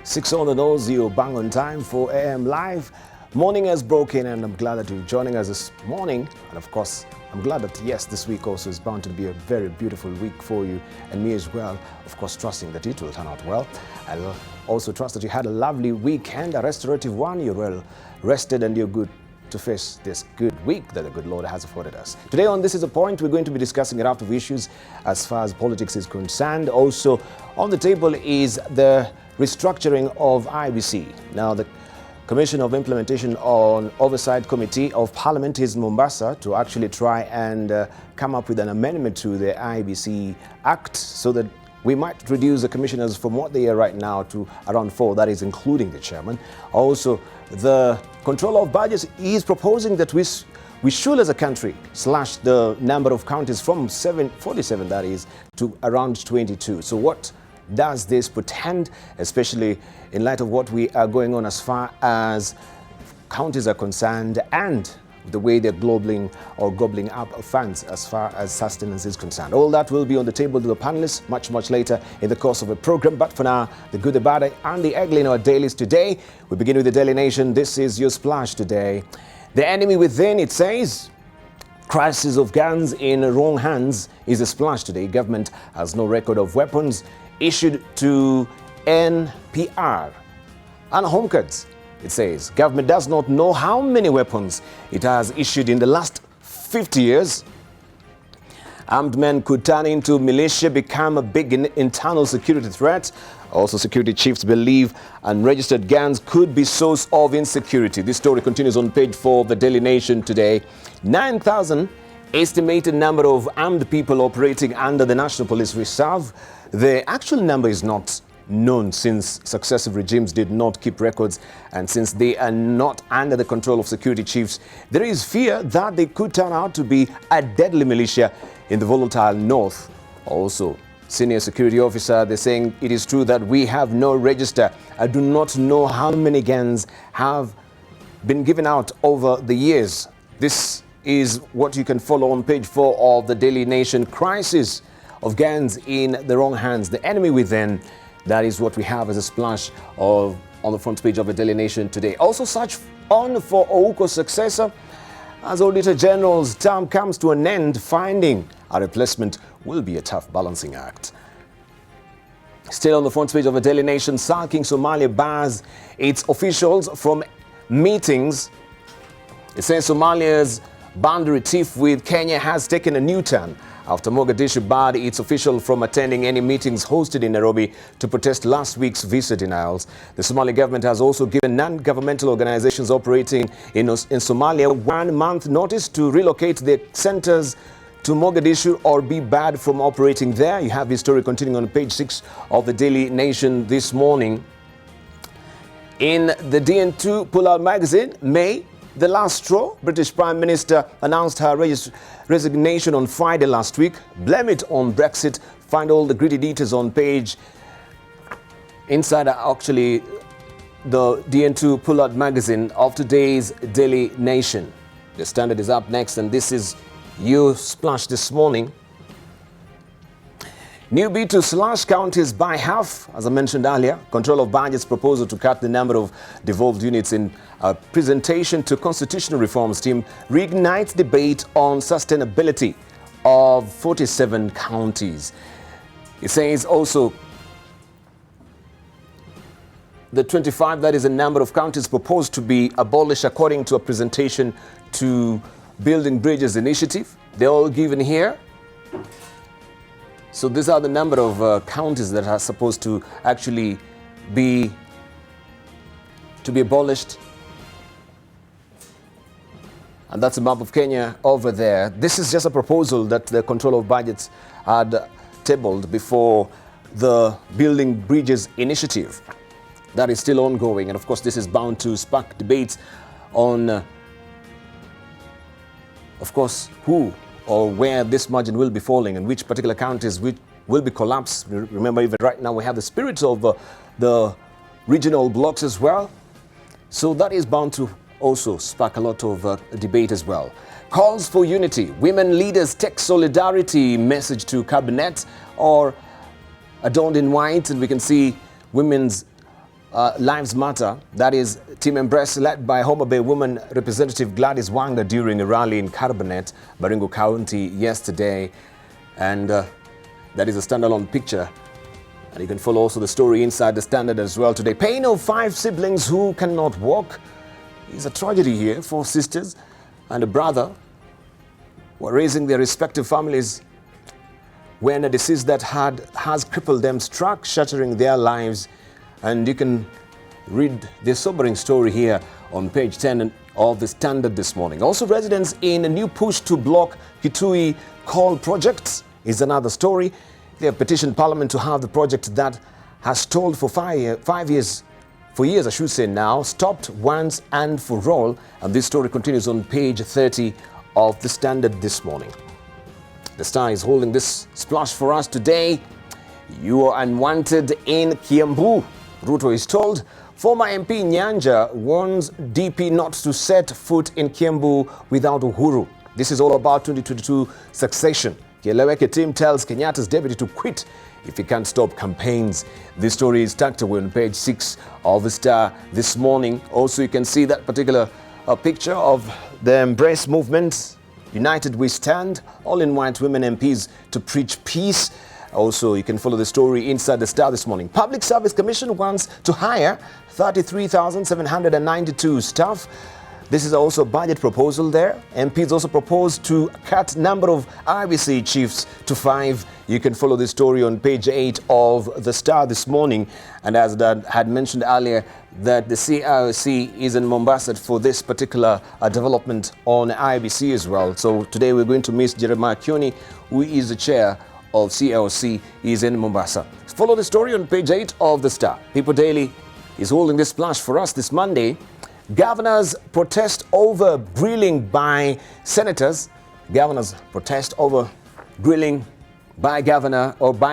6 on the nose, you bang on time for AM Live. Morning has broken and I'm glad that you're joining us this morning. And of course, I'm glad that, yes, this week also is bound to be a very beautiful week for you and me as well. Of course, trusting that it will turn out well. I'll also trust that you had a lovely weekend, a restorative one. You're well rested and you're good to face this good week that the good Lord has afforded us. Today on This Is a Point, we're going to be discussing a raft of issues as far as politics is concerned. Also on the table is the restructuring of IEBC. Now, the Commission of Implementation on Oversight Committee of Parliament is in Mombasa to actually try and come up with an amendment to the IEBC Act so that we might reduce the commissioners from what they are right now to around 4, that is including the chairman. Also, the Controller of Budgets is proposing that we should as a country slash the number of counties from 47, that is, to around 22. So what does this portend, especially in light of what we are going on as far as counties are concerned and the way they're gobbling up funds as far as sustenance is concerned? All that will be on the table to the panelists much later in the course of a program. But for now, the good, the bad, and the ugly in our dailies today. We begin with the Daily Nation. This is your splash today. The enemy within, it says. Crisis of guns in wrong hands is a splash today. Government has no record of weapons issued to NPR and home cards. It says government does not know how many weapons it has issued in the last 50 years. Armed men could turn into militia, become a big internal security threat. Also, security chiefs believe unregistered guns could be source of insecurity. This story continues on page 4 of the Daily Nation today. 9,000 estimated number of armed people operating under the National Police Reserve. The actual number is not known since successive regimes did not keep records, and since they are not under the control of security chiefs, there is fear that they could turn out to be a deadly militia in the volatile north. Also, senior security officer, they're saying it is true that we have no register. I do not know how many guns have been given out over the years. This is what you can follow on page 4 of the Daily Nation. Crisis of guns in the wrong hands, the enemy within. That is what we have as a splash on the front page of the Daily Nation today. Also, search on for Ouko's successor as Auditor General's term comes to an end. Finding a replacement will be a tough balancing act. Still on the front page of the Daily Nation, sulking Somalia bars its officials from meetings. It says Somalia's boundary tiff with Kenya has taken a new turn after Mogadishu barred its official from attending any meetings hosted in Nairobi to protest last week's visa denials. The Somali government has also given non-governmental organizations operating in Somalia 1 month notice to relocate their centers to Mogadishu or be barred from operating there. You have this story continuing on page 6 of the Daily Nation this morning. In the DN2 Pull-Out magazine, May, the last straw, British Prime Minister announced her resignation on Friday last week. Blame it on Brexit. Find all the gritty details on page inside actually the DN2 Pull-Out magazine of today's Daily Nation. The Standard is up next, and this is your splash this morning. New bid to slash counties by half, as I mentioned earlier. Control of Budget's proposal to cut the number of devolved units in a presentation to constitutional reforms team reignites debate on sustainability of 47 counties. It says also the 25, that is a number of counties proposed to be abolished according to a presentation to Building Bridges Initiative. They're all given here. So these are the number of counties that are supposed to actually be abolished. And that's a map of Kenya over there. This is just a proposal that the Control of Budgets had tabled before the Building Bridges Initiative. That is still ongoing. And of course, this is bound to spark debates on, of course, who or where this margin will be falling and which particular counties will be collapsed. Remember, even right now, we have the spirits of the regional blocks as well. So that is bound to also spark a lot of debate as well. Calls for unity. Women leaders take solidarity message to cabinet or adorned in white, and we can see women's Lives Matter, that is Team Embrace, led by Homa Bay woman Representative Gladys Wanga during a rally in Carbonet, Baringo County yesterday. And that is a standalone picture. And you can follow also the story inside the Standard as well today. Pain of 5 siblings who cannot walk is a tragedy here. 4 sisters and a brother were raising their respective families when a disease that has crippled them struck, shattering their lives. And you can read this sobering story here on page 10 of the Standard this morning. Also, residents in a new push to block Kitui coal project is another story. They have petitioned Parliament to have the project that has stalled for 5 years, I should say now, stopped once and for all. And this story continues on page 30 of the Standard this morning. The Star is holding this splash for us today. You are unwanted in Kiambu, Ruto is told. Former MP Nyanja warns DP not to set foot in Kiambu without Uhuru. This is all about 2022 succession. Kieleweke team tells Kenyatta's deputy to quit if he can't stop campaigns. This story is tucked away on page 6 of the Star this morning. Also, you can see that particular picture of the Embrace movement. United we stand, all in white women MPs to preach peace. Also, you can follow the story inside the Star this morning. Public Service Commission wants to hire 33,792 staff. This is also a budget proposal there. MPs also proposed to cut number of IEBC chiefs to 5. You can follow this story on page 8 of the Star this morning. And as I had mentioned earlier, that the CIOC is in Mombasa for this particular development on IEBC as well. So today we're going to miss Jeremiah Kioni, who is the chair of CIOC, is in Mombasa. Follow the story on page 8 of the Star. People Daily is holding this splash for us this Monday. Governors protest over grilling by senators. Governors protest over grilling by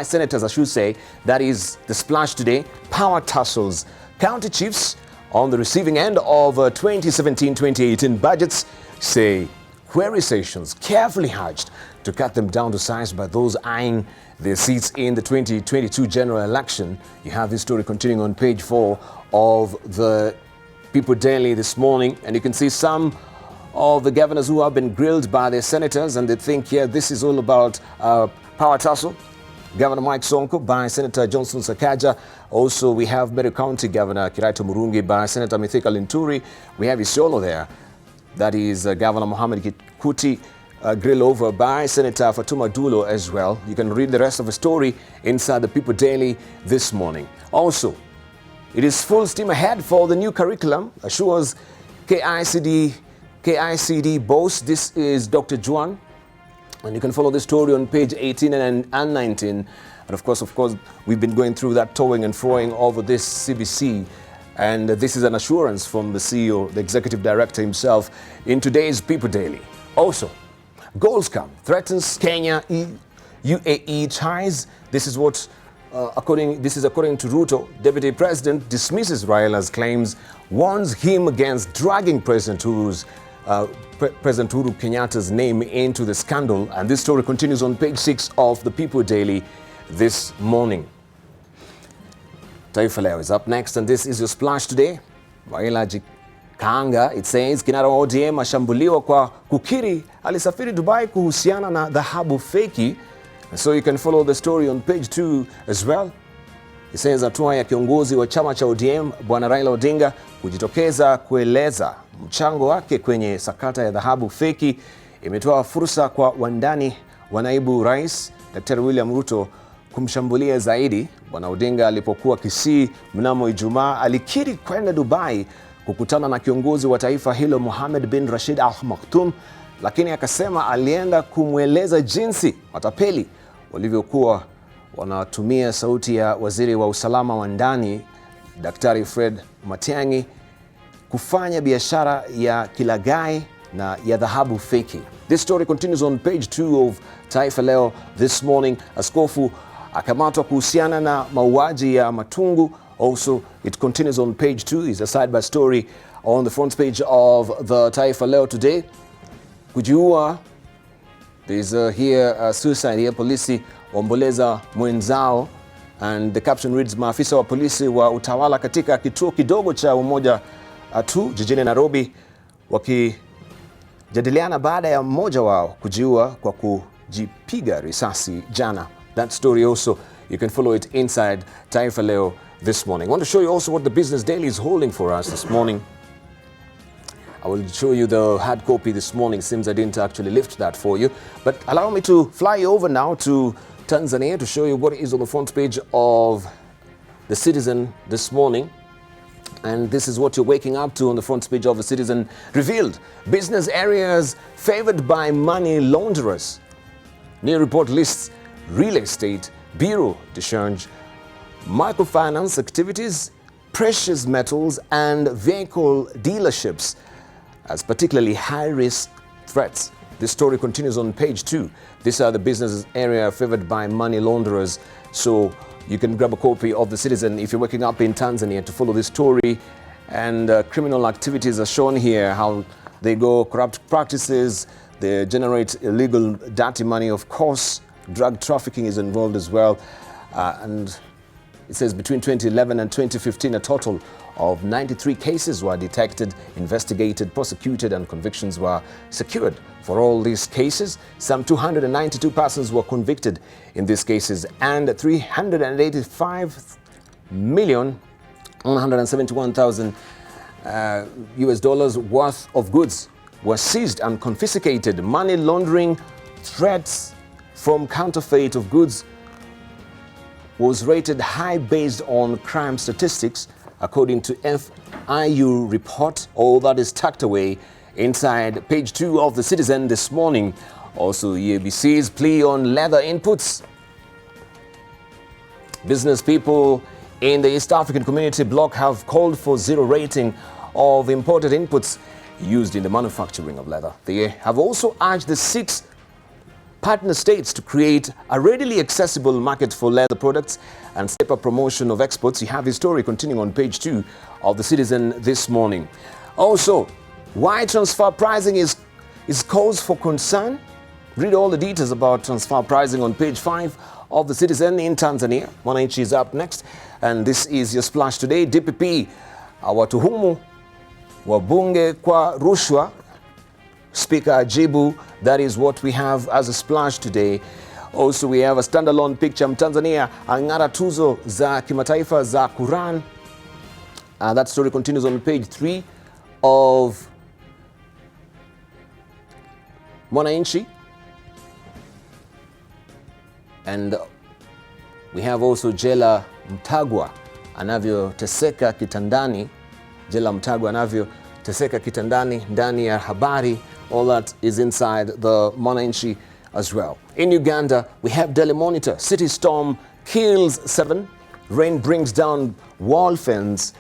senators, I should say. That is the splash today. Power tussles. County chiefs on the receiving end of 2017-2018 budgets say query sessions carefully hatched to cut them down to size by those eyeing their seats in the 2022 general election. You have this story continuing on page 4 of the People Daily this morning, and you can see some of the governors who have been grilled by their senators, and they think, yeah, this is all about power tussle. Governor Mike Sonko by Senator Johnson Sakaja. Also, we have Meru County Governor Kiraito Murungi by Senator Mithika Linturi. We have Isiolo there. That is Governor Mohamed Kikuti, grill over by Senator Fatuma Dulo as well. You can read the rest of the story inside the People Daily this morning. Also, it is full steam ahead for the new curriculum, assures KICD boss. This is Dr. Juan. And you can follow the story on page 18 and 19. And of course, we've been going through that towing and froing over this CBC. And this is an assurance from the CEO, the executive director himself, in today's People Daily. Also, gold scam threatens Kenya UAE ties. This is what according to Ruto. Deputy President dismisses Raila's claims, warns him against dragging President Uhuru Kenyatta's name into the scandal. And this story continues on page 6 of the People Daily this morning. Taifa Leo is up next, and this is your splash today. Raila Jikanga, it says, kinara wa ODM ashambuliwa kwa kukiri alisafiri Dubai kuhusiana na dhahabu feki. So you can follow the story on page 2 as well. It says hatua ya kiongozi wa chama cha ODM Bwana Raila Odinga kujitokeza kueleza mchango wake kwenye sakata ya dhahabu feki imetoa fursa kwa wandani wa naibu rais Daktari William Ruto kumshambulia zaidi. Bwana Odinga alipokuwa Kisii mnamo Ijumaa alikiri kwenda Dubai kukutana na kiongozi wa taifa hilo Mohamed bin Rashid Al Maktoum, lakini akasema alienda kumweleza jinsi matapeli walivyokuwa wanatumia sauti ya waziri wa usalama wa ndani Daktari Fred Matiang'i kufanya biashara ya kilaghai na ya dhahabu feki. This story continues on page 2 of Taifa Leo this morning. Askofu akamatwa kuhusiana na mauaji ya Matungu. Also, it continues on page 2. It's a side-by story on the front page of the Taifa Leo today. Kujiua, there's here suicide here. Polisi waomboleza mwenzao And the caption reads, maafisa wa polisi wa utawala katika kituo kidogo cha Umoja tu jijini Nairobi wakijadiliana baada ya mmoja wao kujiua kwa kujipiga risasi jana. That story also, you can follow it inside Taifa Leo this morning. I want to show you also what the Business Daily is holding for us this morning. I will show you the hard copy this morning. Seems I didn't actually lift that for you. But allow me to fly over now to Tanzania to show you what is on the front page of the Citizen this morning. And this is what you're waking up to on the front page of the Citizen. Revealed business areas favored by money launderers. New report lists real estate, bureau de change, microfinance activities, precious metals and vehicle dealerships as particularly high-risk threats. This story continues on page 2. These are the business area favored by money launderers. So you can grab a copy of the Citizen if you're waking up in Tanzania to follow this story. And criminal activities are shown here, how they go, corrupt practices, they generate illegal dirty money, of course. Drug trafficking is involved as well. And it says between 2011 and 2015, a total of 93 cases were detected, investigated, prosecuted, and convictions were secured. For all these cases, some 292 persons were convicted in these cases, and 385,171,000 US dollars worth of goods were seized and confiscated. Money laundering threats from counterfeit of goods was rated high based on crime statistics, according to FIU report. All that is tucked away inside page 2 of the Citizen this morning. Also, IEBC's plea on leather inputs. Business people in the East African Community bloc have called for zero rating of imported inputs used in the manufacturing of leather. They have also urged the 6 partner states to create a readily accessible market for leather products and step up promotion of exports. You have his story continuing on page 2 of the Citizen this morning. Also, why transfer pricing is cause for concern. Read all the details about transfer pricing on page 5 of the Citizen in Tanzania. Mwananchi is up next, and this is your splash today. DPP awatuhumu wabunge kwa rushwa. Speaker ajibu. That is what we have as a splash today. Also, we have a standalone picture. Tanzania ang'ara tuzo za kimataifa za Quran. That story continues on page 3 of Mwananchi. And we have also Jela Mtagwa anavyoteseka kitandani. Jela Mtagwa anavyoteseka kitandani ndani ya habari. All that is inside the Mwananchi as well. In Uganda, we have Daily Monitor. City storm kills 7. Rain brings down wall fence.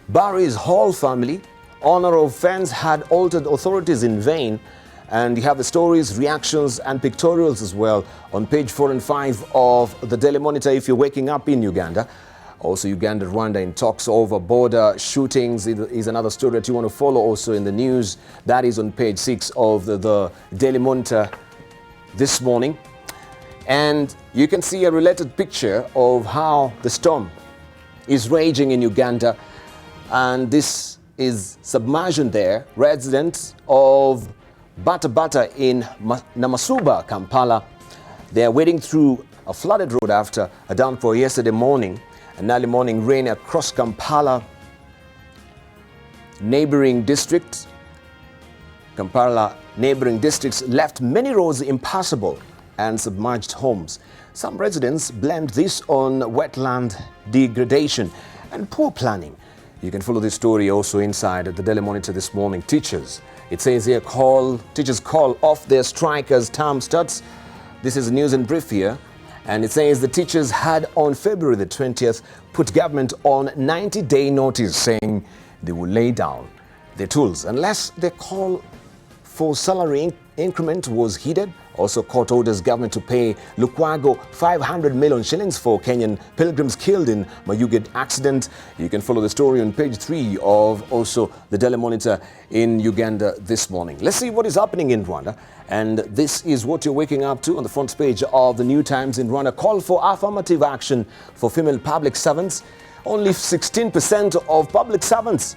Buries whole family. Honor of fence had altered authorities in vain. And you have the stories, reactions, and pictorials as well on page 4 and 5 of the Daily Monitor if you're waking up in Uganda. Also, Uganda, Rwanda in talks over border shootings is another story that you want to follow also in the news. That is on page 6 of the Daily Monitor this morning. And you can see a related picture of how the storm is raging in Uganda. And this is submersion there. Residents of Bata in Namasuba, Kampala, they are wading through a flooded road after a downpour yesterday morning. An early morning rain across Kampala, neighboring districts. Kampala neighboring districts left many roads impassable and submerged homes. Some residents blamed this on wetland degradation and poor planning. You can follow this story also inside the Daily Monitor this morning. Teachers, it says here, teachers call off their strike as term starts. This is news in brief here. And it says the teachers had on February the 20th put government on 90-day notice saying they will lay down their tools unless their call for salary increment was heeded. Also, court orders government to pay Lukwago 500 million shillings for Kenyan pilgrims killed in Mayuge accident. You can follow the story on page 3 of also the Daily Monitor in Uganda this morning. Let's see what is happening in Rwanda. And this is what you're waking up to on the front page of the New Times in Rwanda. Call for affirmative action for female public servants. Only 16% of public servants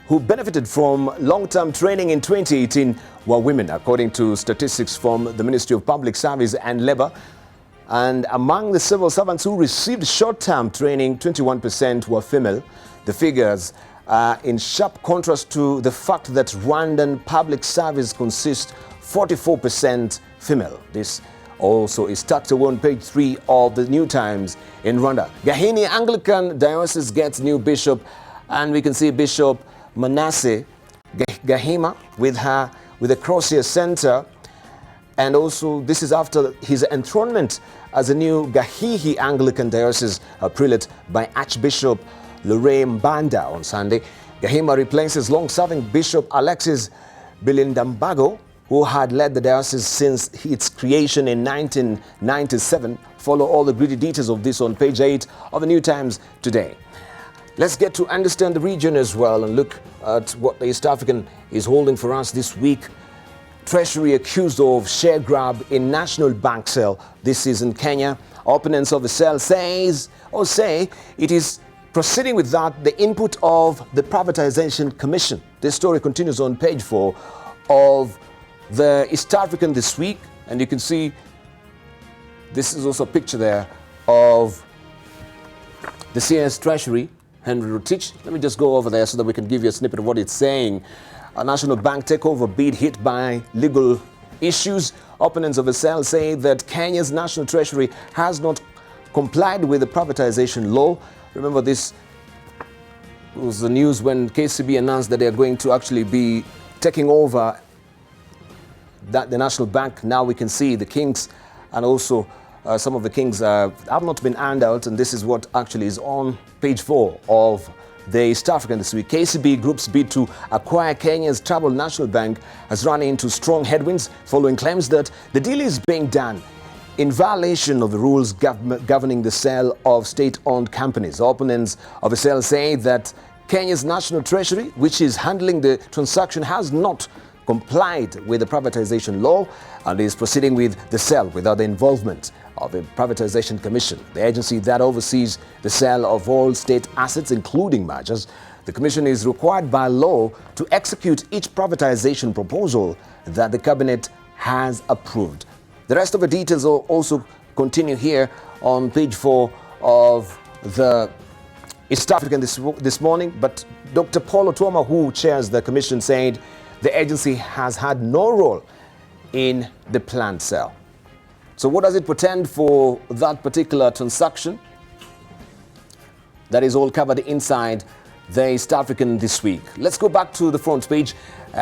who benefited from long-term training in 2018 were women, according to statistics from the Ministry of Public Service and Labour. And among the civil servants who received short-term training, 21% were female. The figures are in sharp contrast to the fact that Rwandan public service consists 44% female. This also is tucked away on page 3 of the New Times in Rwanda. Gahini Anglican Diocese gets new bishop, and we can see Bishop Manasseh Gahima with a Crossier Center, and also this is after his enthronement as a new Gahihi Anglican Diocese prelate by Archbishop Lorraine Mbanda on Sunday. Gahima replaces long-serving Bishop Alexis Bilindambago, who had led the diocese since its creation in 1997. Follow all the gritty details of this on page 8 of the New Times today. Let's get to understand the region as well and look at what the East African is holding for us this week. Treasury accused of share grab in National Bank sale. This is in Kenya. Opponents of the sale say it is proceeding without the input of the Privatization Commission. This story continues on page 4 of the East African this week. And you can see this is also a picture there of the CS Treasury, Henry Rotich. Let me just go over there so that we can give you a snippet of what it's saying. A National Bank takeover bid hit by legal issues. Opponents of the sale say that Kenya's National Treasury has not complied with the privatization law. Remember, this was the news when KCB announced that they are going to actually be taking over the National Bank. Now we can see the Kings and also some of the Kings have not been earned out, and this is what actually is on page 4 of the East African this week. KCB Group's bid to acquire Kenya's Troubled National Bank has run into strong headwinds following claims that the deal is being done in violation of the rules governing the sale of state-owned companies. Opponents of the sale say that Kenya's National Treasury, which is handling the transaction, has not complied with the privatization law and is proceeding with the sale without the involvement of a Privatization Commission, the agency that oversees the sale of all state assets, including mergers. The commission is required by law to execute each privatization proposal that the cabinet has approved. The rest of the details will also continue here on page 4 of the East African this morning. But Dr. Paul Otuoma, who chairs the commission, said the agency has had no role in the planned sale. So what does it portend for that particular transaction? That is all covered inside the East African this week. Let's go back to the front page.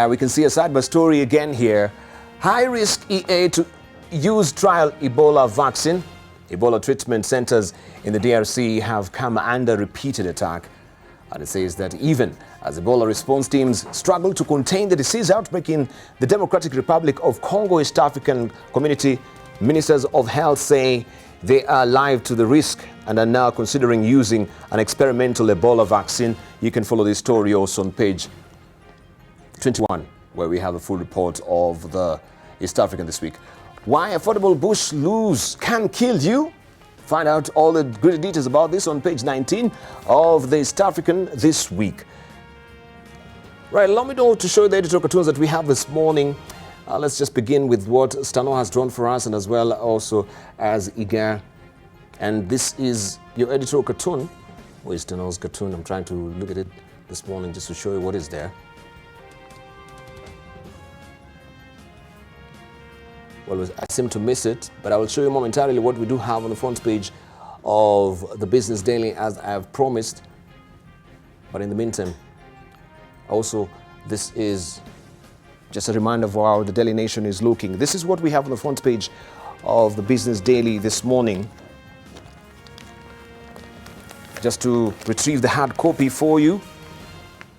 We can see a side-by story again here. High-risk EA to use trial Ebola vaccine. Ebola treatment centers in the DRC have come under repeated attack. And it says that even as Ebola response teams struggle to contain the disease outbreak in the Democratic Republic of Congo, East African Community, ministers of health say they are alive to the risk and are now considering using an experimental Ebola vaccine. You can follow this story also on page 21, where we have a full report of the East African this week. Why affordable bush loose can kill you? Find out all the gritty details about this on page 19 of the East African this week. Right, allow me to show you the editorial cartoons that we have this morning. Let's just begin with what Stano has drawn for us, and as well also as Iga. And this is your editorial cartoon. Where's Stano's cartoon? I'm trying to look at it this morning just to show you what is there. Well, I seem to miss it, but I will show you momentarily what we do have on the front page of the Business Daily, as I have promised. But in the meantime, also, this is just a reminder of how the Daily Nation is looking. This is what we have on the front page of the Business Daily this morning. Just to retrieve the hard copy for you.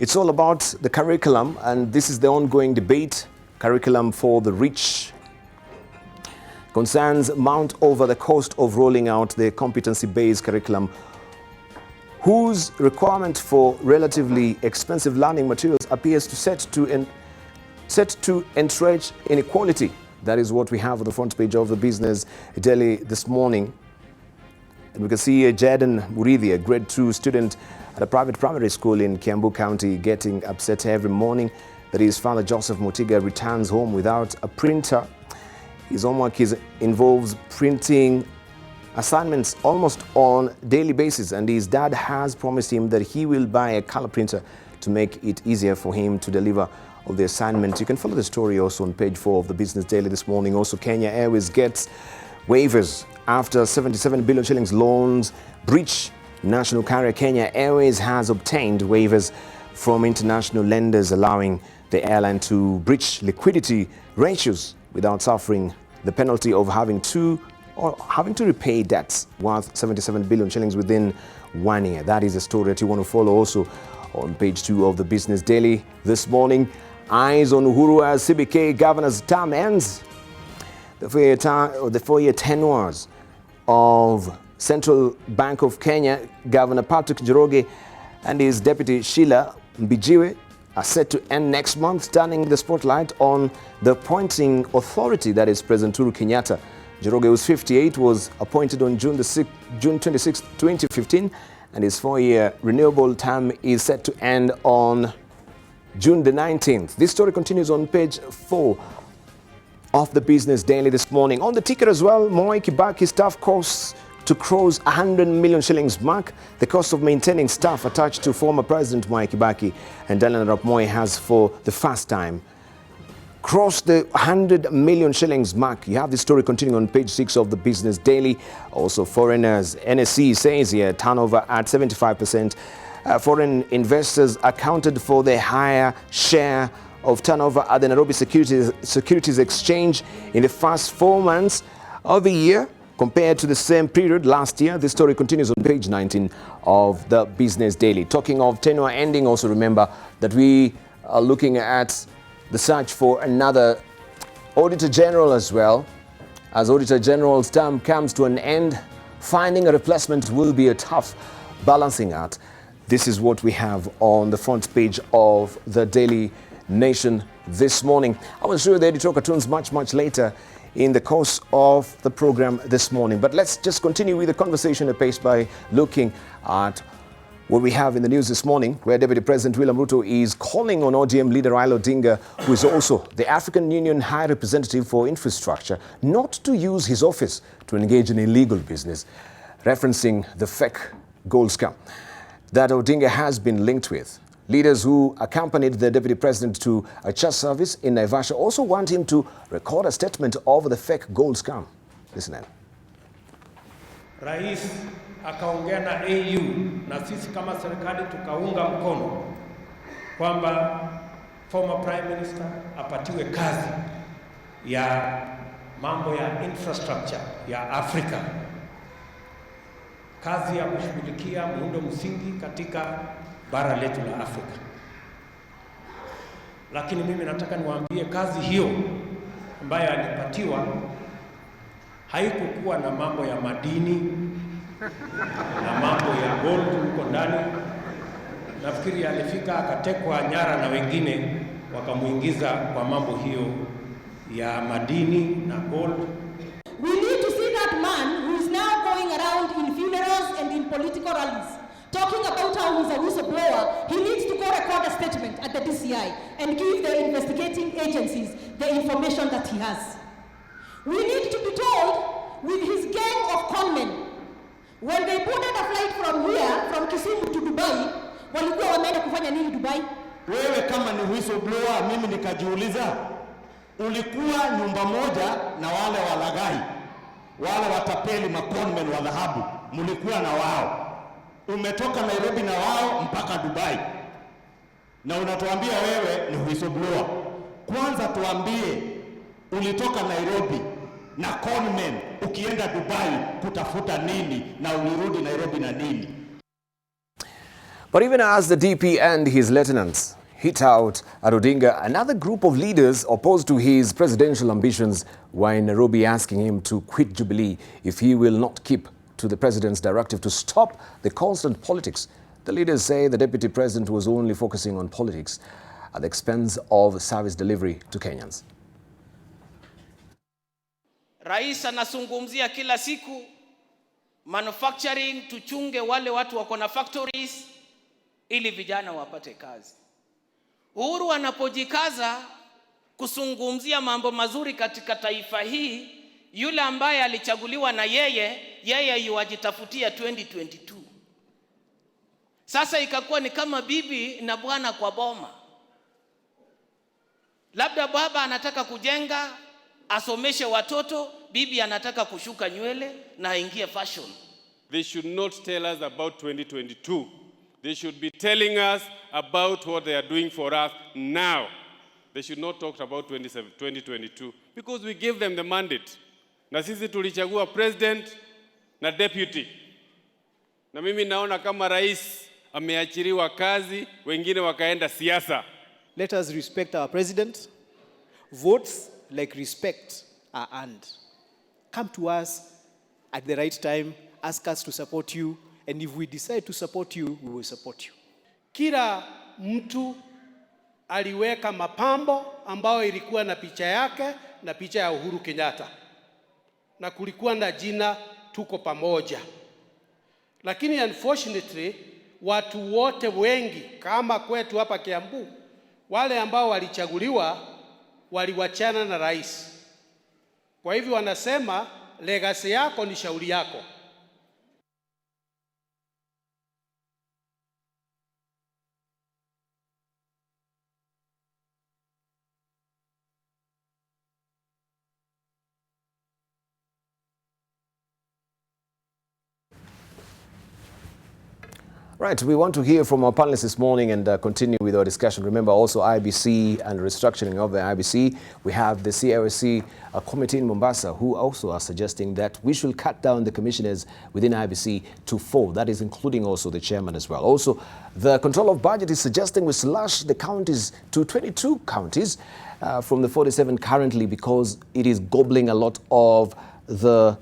It's all about the curriculum, and this is the ongoing debate. Curriculum for the rich. Concerns mount over the cost of rolling out the competency-based curriculum, whose requirement for relatively expensive learning materials appears to set to entrench inequality. That is what we have on the front page of the Business Daily this morning. And we can see Jaden Muridhi, a grade 2 student at a private primary school in Kiambu County, getting upset every morning that his father Joseph Motiga returns home without a printer. His homework involves printing assignments almost on a daily basis, and his dad has promised him that he will buy a color printer to make it easier for him to deliver all the assignments. You can follow the story also on page 4 of the Business Daily this morning. Also, Kenya Airways gets waivers after 77 billion shillings loans breach. National carrier Kenya Airways has obtained waivers from international lenders, allowing the airline to breach liquidity ratios without suffering the penalty of having to repay debts worth 77 billion shillings within 1 year. That is a story that you want to follow also on page 2 of the Business Daily this morning. Eyes on Uhuru as CBK governor's term ends. The 4-year tenures of Central Bank of Kenya Governor Patrick Njoroge and his deputy Sheila Mbijiwe are set to end next month, turning the spotlight on the appointing authority, that is President Uhuru Kenyatta. Njoroge, who's 58, was appointed on June 26, 2015, and his 4-year renewable term is set to end on June the 19th. This story continues on page 4 of the Business Daily this morning. On the ticket as well, Mwai Kibaki staff costs to cross 100 million shillings mark. The cost of maintaining staff attached to former President Mwai Kibaki and Daniel Arap Moi has for the first time crossed the 100 million shillings mark. You have this story continuing on page 6 of the Business Daily. Also, foreigners, NSE says here, turnover at 75%. Foreign investors accounted for the higher share of turnover at the Nairobi Securities Exchange in the first 4 months of the year compared to the same period last year. This story continues on page 19 of the Business Daily. Talking of tenure ending, also remember that we are looking at the search for another Auditor General as well. As Auditor General's term comes to an end, finding a replacement will be a tough balancing act. This is what we have on the front page of the Daily Nation this morning. I will show you the editorial cartoons much later in the course of the program this morning. But let's just continue with the conversation at pace by looking at what we have in the news this morning, where Deputy President William Ruto is calling on ODM leader Raila Odinga, who is also the African Union High Representative for Infrastructure, not to use his office to engage in illegal business, referencing the fake gold scam that Odinga has been linked with. Leaders who accompanied the Deputy President to a church service in Naivasha also want him to record a statement over the fake gold scam. Listen in. Rais akaongea na AU na sisi kama serikali tukaunga mkono kwamba former Prime Minister apatiwe kazi ya mambo ya infrastructure ya Afrika, kazi ya kushughulikia muundo msingi katika bara letu la Afrika. Lakini mimi nataka niwaambie kazi hiyo ambayo alipatiwa haikukuwa na mambo ya madini na mambo ya gold huko ndani. Nafikiri alifika akatekwa nyara na wengine wakamuingiza kwa mambo hiyo ya madini na gold. We need to see that man who is now going around in funerals and in political rallies talking about how he's a whistleblower. He needs to go record a statement at the DCI and give the investigating agencies the information that he has. We need to be told with his gang of conmen, when they boarded a flight from here, from Kisumu to Dubai, walikuwa wameenda kufanya nini Dubai? Wewe kama ni whistleblower, mimi nikajiuliza, ulikuwa nyumba moja na wale walaghai, wale watapeli maconmen wa dhahabu, mlikuwa na wao. Umetoka Nairobi na wao mpaka Dubai, na unatuambia wewe ni whistleblower. Kwanza tuambie, ulitoka Nairobi na conmen ukienda Dubai kutafuta nini, na ulirudi Nairobi na nini? But even as the DP and his lieutenants hit out at Odinga. Another group of leaders opposed to his presidential ambitions were in Nairobi asking him to quit Jubilee if he will not keep to the president's directive to stop the constant politics. The leaders say the deputy president was only focusing on politics at the expense of service delivery to Kenyans. Rais anazungumzia kila siku manufacturing, tuchunge wale watu wako na factories ili vijana wapate kazi. Uhuru anapojikaza kuzungumzia mambo mazuri katika taifa hii, yule ambaye alichaguliwa na yeye yuwajitafutia 2022. Sasa ikakuwa ni kama bibi na bwana kwa boma. Labda baba anataka kujenga, asomeshe watoto, bibi anataka kushuka nywele na aingie fashion. They should not tell us about 2022. They should be telling us about what they are doing for us now. They should not talk about 2022 because we gave them the mandate. Na sisi tulichagua president na deputy. Na mimi naona kama rais ameachiriwa kazi, wengine wakaenda siasa. Let us respect our president. Votes like respect are earned. Come to us at the right time, ask us to support you, and if we decide to support you, we will support you. Kila mtu aliweka mapambo ambayo ilikuwa na picha yake na picha ya Uhuru Kenyatta. Na kulikuwa na jina tuko pamoja. Lakini unfortunately, watu wote wengi kama kwetu hapa Kiambu, wale ambao walichaguliwa waliwachana na rais. Kwa hivyo wanasema legacy yako ni shauri yako. Right, we want to hear from our panelists this morning and continue with our discussion. Remember also IEBC and restructuring of the IEBC. We have the CLC committee in Mombasa who also are suggesting that we should cut down the commissioners within IEBC to 4. That is including also the chairman as well. Also, the control of budget is suggesting we slash the counties to 22 counties from the 47 currently because it is gobbling a lot of the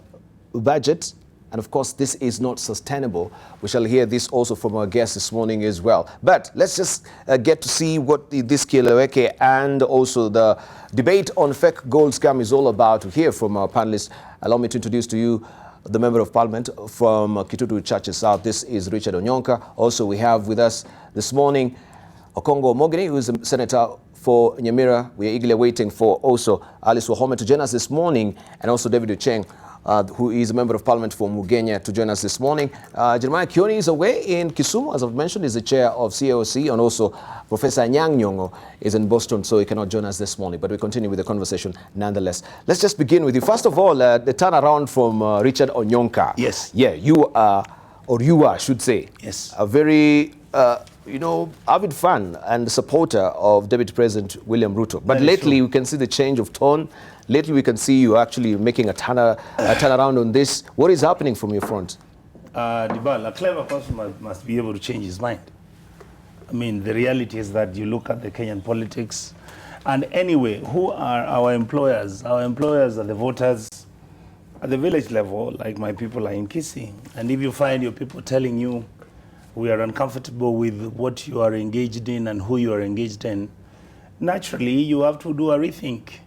budget. And of course, this is not sustainable. We shall hear this also from our guests this morning as well. But let's just get to see what this Kileweke and also the debate on fake gold scam is all about. To hear from our panelists, allow me to introduce to you the Member of Parliament from Kitutu Churches South. This is Richard Onyonka. Also, we have with us this morning Okongo Mogini, who is a senator for Nyamira. We are eagerly waiting for also Alice Wahome to join us this morning, and also David Ucheng, who is a member of parliament for Mugenya, to join us this morning. Jeremiah Kioni is away in Kisumu, as I've mentioned, is the chair of CAOC, and also Professor Anyang' Nyong'o is in Boston, so he cannot join us this morning, but we continue with the conversation nonetheless. Let's just begin with you. First of all, the turnaround from Richard Onyonka. Yes. Yeah, you are, I should say, yes, a very, avid fan and supporter of Deputy President William Ruto. But lately, we can see the change of tone. Lately, we can see you actually making a turnaround on this. What is happening from your front? Debarl, a clever person must be able to change his mind. I mean, the reality is that you look at the Kenyan politics, and anyway, who are our employers? Our employers are the voters at the village level, like my people are in Kisii. And if you find your people telling you, we are uncomfortable with what you are engaged in and who you are engaged in, naturally, you have to do a rethink.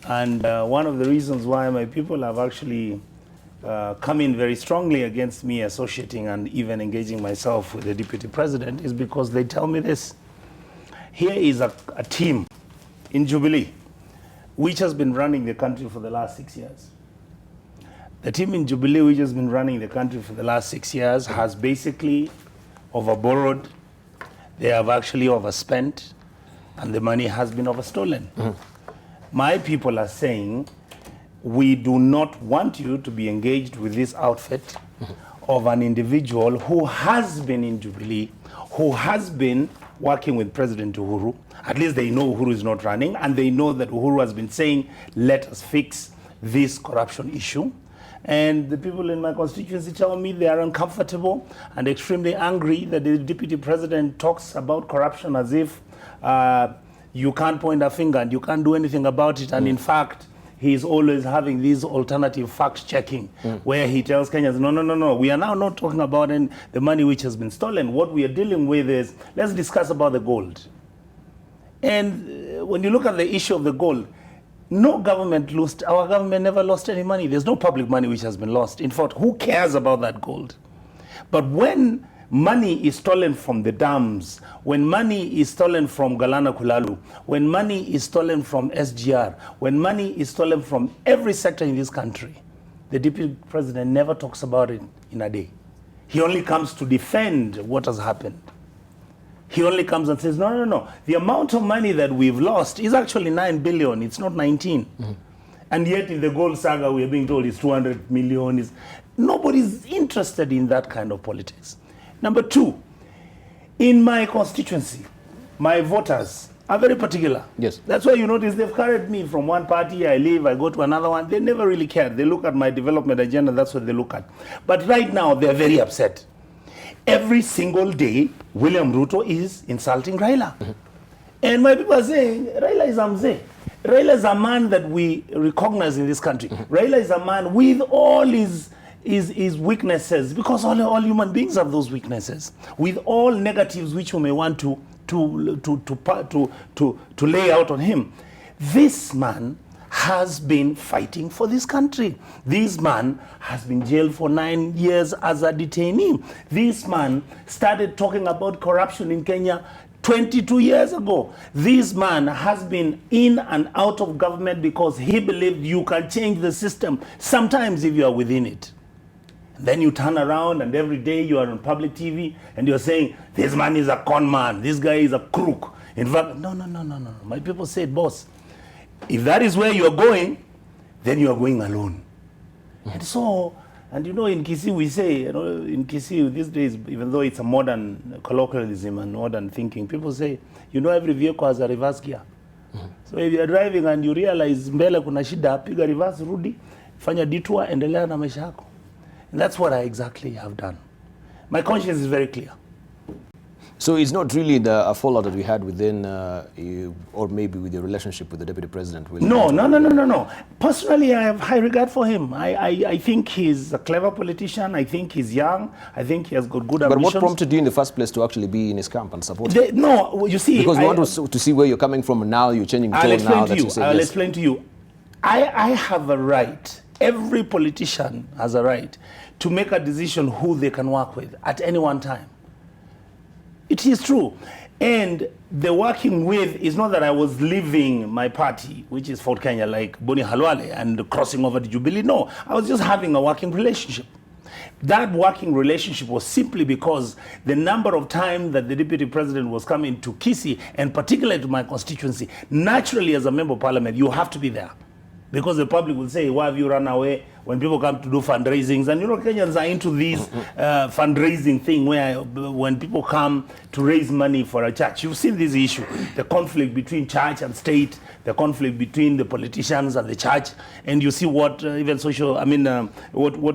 And one of the reasons why my people have actually come in very strongly against me associating and even engaging myself with the Deputy President is because they tell me this. Here is a team in Jubilee which has been running the country for the last 6 years. The team in Jubilee which has been running the country for the last 6 years has basically overborrowed, they have actually overspent, and the money has been overstolen. Mm-hmm. My people are saying, we do not want you to be engaged with this outfit of an individual who has been in Jubilee, who has been working with President Uhuru. At least they know Uhuru is not running, and they know that Uhuru has been saying, let us fix this corruption issue. And the people in my constituency tell me they are uncomfortable and extremely angry that the deputy president talks about corruption as if you can't point a finger and you can't do anything about it. And in fact, he's always having these alternative fact-checking where he tells Kenyans, no, we are now not talking about the money which has been stolen. What we are dealing with is, let's discuss about the gold. And when you look at the issue of the gold, no government lost, our government never lost any money. There's no public money which has been lost. In fact, who cares about that gold? But when money is stolen from the dams, when money is stolen from Galana Kulalu, when money is stolen from SGR, when money is stolen from every sector in this country, the deputy president never talks about it in a day. He only comes to defend what has happened. He only comes and says, no. The amount of money that we've lost is actually 9 billion. It's not 19. And yet in the gold saga, we are being told it's 200 million. Nobody's interested in that kind of politics. Number two, in my constituency, my voters are very particular. Yes. That's why you notice they've carried me from one party, I leave, I go to another one. They never really care. They look at my development agenda, that's what they look at. But right now, they're very upset. Every single day, William Ruto is insulting Raila. And my people are saying, Raila is a mzee. Raila is a man that we recognize in this country. Raila is a man with all his weaknesses, because all human beings have those weaknesses, with all negatives which we may want to lay out on him. This man has been fighting for this country. This man has been jailed for 9 years as a detainee. This man started talking about corruption in Kenya 22 years ago. This man has been in and out of government because he believed you can change the system sometimes if you are within it. And then you turn around and every day you are on public TV and you're saying, this man is a con man, this guy is a crook. In fact, no. My people said, boss, if that is where you're going, then you are going alone. And so, and you know, in Kisii we say, in Kisii these days, even though it's a modern colloquialism and modern thinking, people say, every vehicle has a reverse gear. So if you're driving and you realize mbele kuna shida, piga reverse, rudi, fanya detour, endelea na maisha yako. And that's what I exactly have done. My conscience is very clear. So it's not really a fallout that we had within, or maybe with your relationship with the deputy president? No. Personally, I have high regard for him. I think he's a clever politician. I think he's young. I think he has got good ambitions. But what prompted you in the first place to actually be in his camp and support him? No, you see... Because we want to see where you're coming from, and now you're changing the tone now that you say I'll explain to you. I have a right, every politician has a right to make a decision who they can work with at any one time. It is true. And the working with is not that I was leaving my party, which is Fort Kenya, like Boni Halwale, and crossing over to Jubilee. No, I was just having a working relationship. That working relationship was simply because the number of times that the deputy president was coming to Kisii, and particularly to my constituency, naturally as a member of parliament, you have to be there. Because the public will say, why have you run away when people come to do fundraisings? And Kenyans are into this fundraising thing where when people come to raise money for a church, you've seen this issue, the conflict between church and state, the conflict between the politicians and the church, and you see what what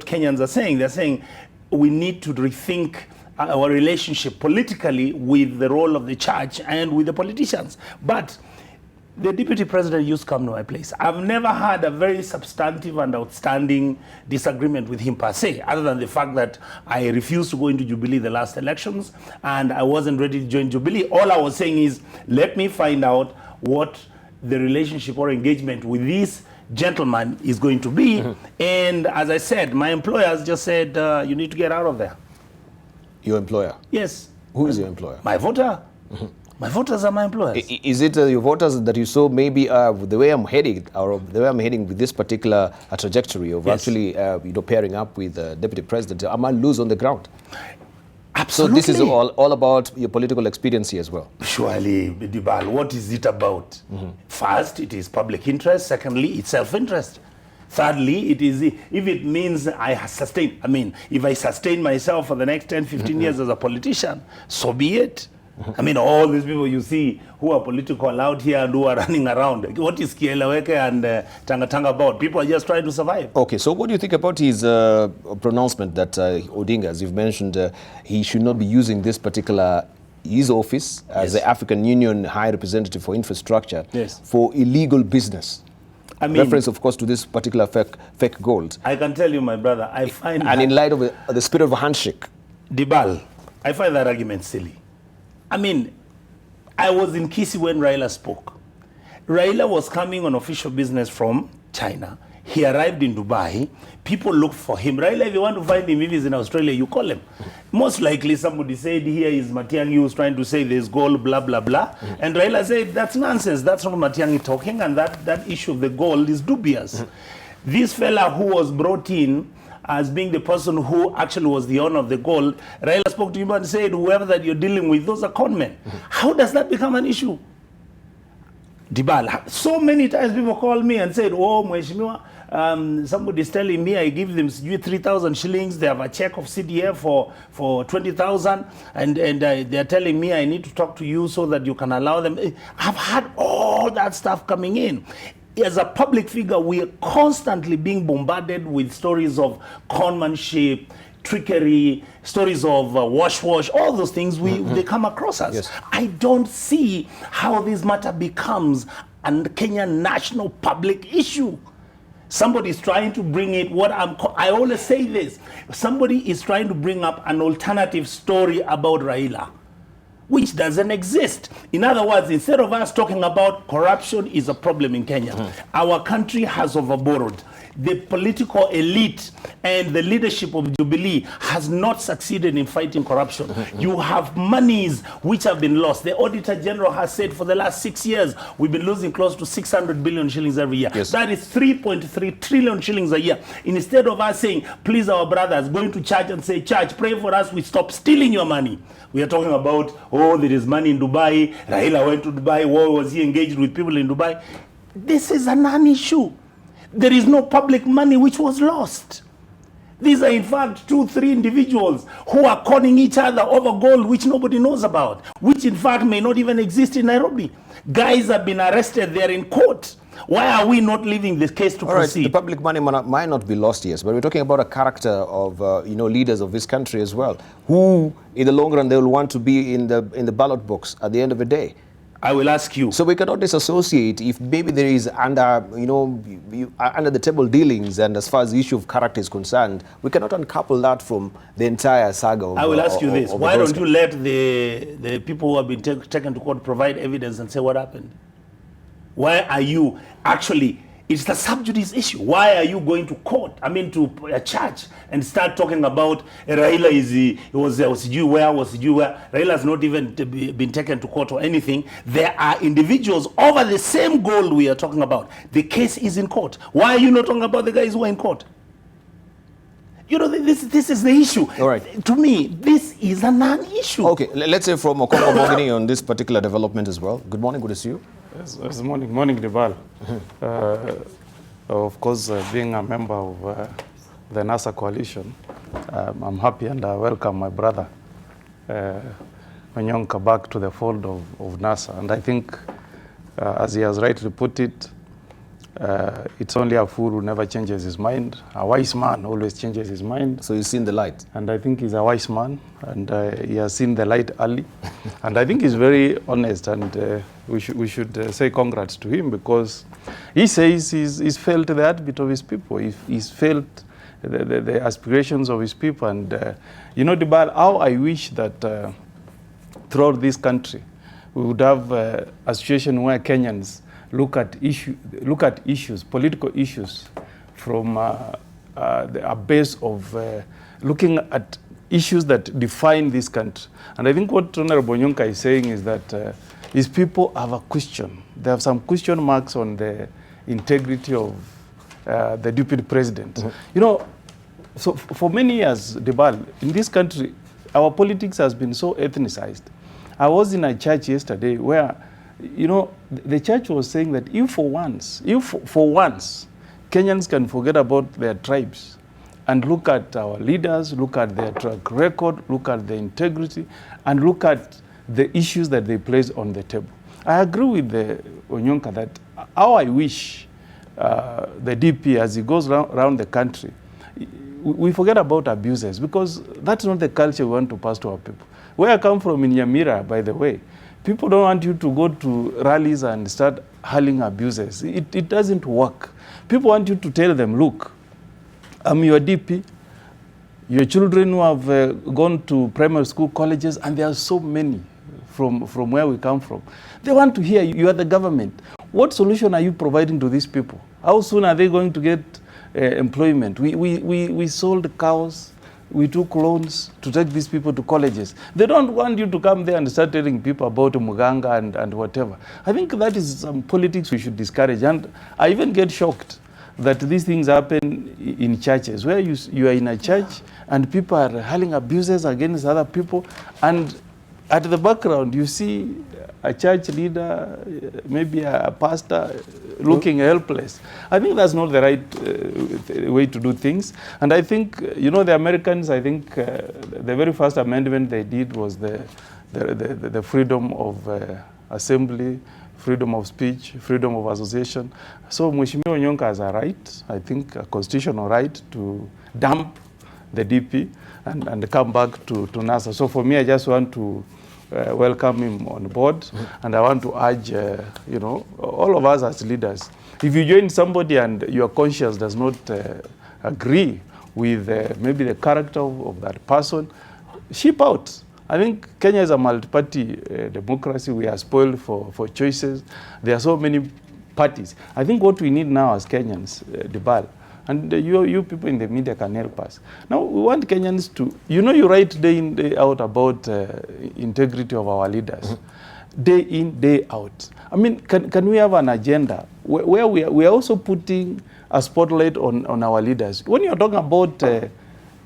Kenyans are saying. They're saying we need to rethink our relationship politically with the role of the church and with the politicians. But the deputy president used to come to my place. I've never had a very substantive and outstanding disagreement with him per se, other than the fact that I refused to go into Jubilee the last elections and I wasn't ready to join Jubilee. All I was saying is, let me find out what the relationship or engagement with this gentleman is going to be. And as I said, my employers just said, you need to get out of there. Your employer? Yes. Who is your employer? My voter. My voters are my employers. Is it your voters that you saw maybe the way I'm heading, or the way I'm heading with this particular trajectory of actually pairing up with Deputy President, I might lose on the ground? Absolutely. So this is all about your political expediency as well? Surely, Debarl, what is it about? First, it is public interest. Secondly, it's self-interest. Thirdly, it is, if it means if I sustain myself for the next 10, 15 years as a politician, so be it. I mean, all these people you see who are political out here and who are running around. What is Kieleweke and Tanga about? People are just trying to survive. Okay, so what do you think about his pronouncement that Odinga, as you've mentioned, he should not be using this particular his office as the African Union High Representative for Infrastructure for illegal business? I mean, reference, of course, to this particular fake gold. I can tell you, my brother, I find... And in light of the spirit of a handshake. Debarl, I find that argument silly. I mean, I was in Kisi when Raila spoke. Raila was coming on official business from China. He arrived in Dubai. People looked for him. Raila, if you want to find him, if he's in Australia, you call him. Most likely somebody said, here is Matiang'i who's trying to say there's gold, blah, blah, blah. And Raila said, that's nonsense. That's not Matiang'i talking, and that issue of the gold is dubious. This fella who was brought in as being the person who actually was the owner of the gold, Raila spoke to him and said, whoever that you're dealing with, those are conmen. How does that become an issue? Debarl, so many times people call me and said, oh, Mheshimiwa, somebody's telling me I give them 3,000 shillings, they have a check of CDF for 20,000, and they're telling me I need to talk to you so that you can allow them. I've had all that stuff coming in. As a public figure, we are constantly being bombarded with stories of conmanship, trickery, stories of wash, all those things, they come across us. Yes. I don't see how this matter becomes a Kenyan national public issue. Somebody is trying to bring it, I always say this, somebody is trying to bring up an alternative story about Raila, which doesn't exist. In other words, instead of us talking about corruption is a problem in Kenya, our country has overborrowed. The political elite and the leadership of Jubilee has not succeeded in fighting corruption. You have monies which have been lost. The Auditor General has said for the last 6 years, we've been losing close to 600 billion shillings every year. Yes. That is 3.3 trillion shillings a year. Instead of us saying, please our brothers, going to church and say, church, pray for us, we stop stealing your money. We are talking about, oh, there is money in Dubai. Raila went to Dubai. Why was he engaged with people in Dubai? This is a non-issue. There is no public money which was lost. These are in fact 2-3 individuals who are conning each other over gold which nobody knows about, which in fact may not even exist in Nairobi. Guys have been arrested, they're in court. Why are we not leaving this case to proceed? The public money might not be lost, yes, but we're talking about a character of leaders of this country as well, who in the long run they will want to be in the ballot box at the end of the day. I will ask you. So we cannot disassociate if maybe there is under the table dealings, and as far as the issue of character is concerned, we cannot uncouple that from the entire saga. I will ask you this: why don't you let the people who have been taken to court provide evidence and say what happened? Why are you actually? It's the sub judice issue. Why are you going to court? I mean, to a church and start talking about Raila was you where? Raila has not even been taken to court or anything. There are individuals over the same goal we are talking about. The case is in court. Why are you not talking about the guys who are in court? You know, this is the issue. All right. To me, this is a non-issue. Okay, let's say from Okongo Mogini on this particular development as well. Good morning, good to see you. Yes, morning, Debarl. Of course, being a member of the NASA coalition, I'm happy and I welcome my brother Onyonka back to the fold of NASA. And I think, as he has rightly put it, it's only a fool who never changes his mind. A wise man always changes his mind. So he's seen the light. And I think he's a wise man, and he has seen the light early. And I think he's very honest, and we should say congrats to him, because he says he's felt the heartbeat of his people. He's felt the aspirations of his people. And Debarl, how I wish that throughout this country we would have a situation where Kenyans look at issues, political issues, from a base of looking at issues that define this country. And I think what Honorable Onyonka is saying is that his people have a question. They have some question marks on the integrity of the deputy president. So for many years, Debarl, in this country, our politics has been so ethnicized. I was in a church yesterday where the church was saying that if for once, Kenyans can forget about their tribes and look at our leaders, look at their track record, look at their integrity, and look at the issues that they place on the table. I agree with the Onyonka that how I wish the DP, as he goes around the country, we forget about abuses, because that's not the culture we want to pass to our people. Where I come from in Nyamira, by the way, people don't want you to go to rallies and start hurling abuses. It doesn't work. People want you to tell them, look, I'm your DP, your children who have gone to primary school, colleges, and there are so many from where we come from. They want to hear you are the government. What solution are you providing to these people? How soon are they going to get employment? We sold cows, we took loans to take these people to colleges. They don't want you to come there and start telling people about Muganga and whatever. I think that is some politics we should discourage. And I even get shocked that these things happen in churches, where you are in a church and people are hurling abuses against other people, and at the background you see a church leader, maybe a pastor, looking helpless. I think that's not the right way to do things. And I think, the Americans, I think the very first amendment they did was the freedom of assembly, freedom of speech, freedom of association. So Mheshimiwa Onyonka has a right, I think a constitutional right, to dump the DP and come back to NASA. So for me, I just want to welcome him on board, and I want to urge, all of us as leaders, if you join somebody and your conscience does not agree with maybe the character of that person, ship out. I think Kenya is a multi-party democracy. We are spoiled for choices. There are so many parties. I think what we need now as Kenyans, Debarl, and you people in the media can help us. Now, we want Kenyans to, you write day in, day out about integrity of our leaders. Day in, day out. I mean, can we have an agenda where we are also putting a spotlight on our leaders? When you're talking about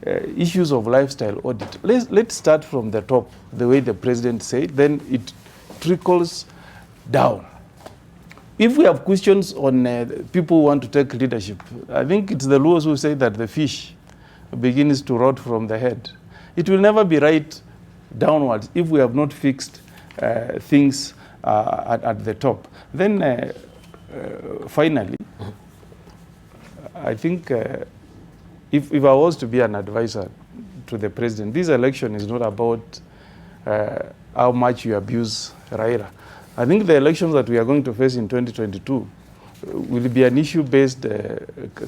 issues of lifestyle audit, let's start from the top, the way the president said, then it trickles down. If we have questions on people who want to take leadership, I think it's the Luos who say that the fish begins to rot from the head. It will never be right downwards if we have not fixed things at the top. Then finally, I think if I was to be an advisor to the president, this election is not about how much you abuse Raila. I think the elections that we are going to face in 2022 will be an issue-based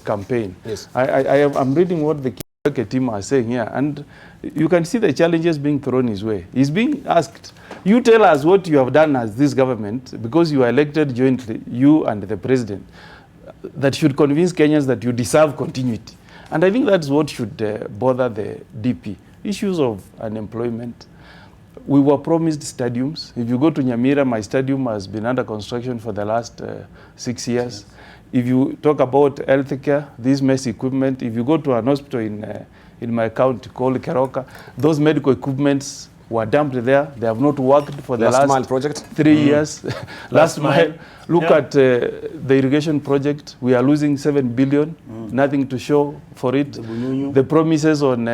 campaign. Yes. I'm reading what the Kibaki team are saying here, and you can see the challenges being thrown his way. He's being asked, you tell us what you have done as this government, because you are elected jointly, you and the president, that should convince Kenyans that you deserve continuity. And I think that's what should bother the DP. Issues of unemployment. We were promised stadiums. If you go to Nyamira, my stadium has been under construction for the last 6 years. If you talk about healthcare, this mess equipment, if you go to an hospital in my county called Keroka, those medical equipments were dumped there. They have not worked for the last mile project? 3 years. Last mile. Look at the irrigation project. We are losing 7 billion, nothing to show for it. The promises on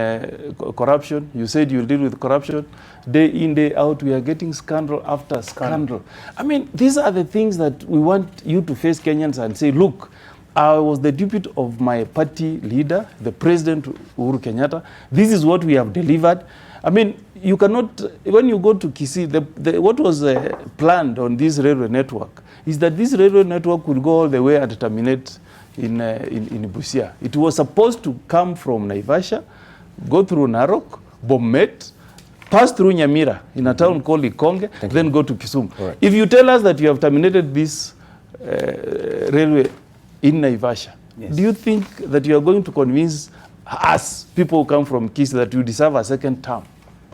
corruption, you said you'll deal with corruption. Day in, day out, we are getting scandal after scandal. I mean, these are the things that we want you to face Kenyans and say, look, I was the deputy of my party leader, the President Uhuru Kenyatta. This is what we have delivered. I mean, you cannot, when you go to Kisii, what was planned on this railway network is that this railway network will go all the way and terminate in Busia. It was supposed to come from Naivasha, go through Narok, Bomet, pass through Nyamira in a town called Ikonge, then go to Kisumu. Right. If you tell us that you have terminated this railway in Naivasha, yes, do you think that you are going to convince us, people who come from Kisii, that you deserve a second term?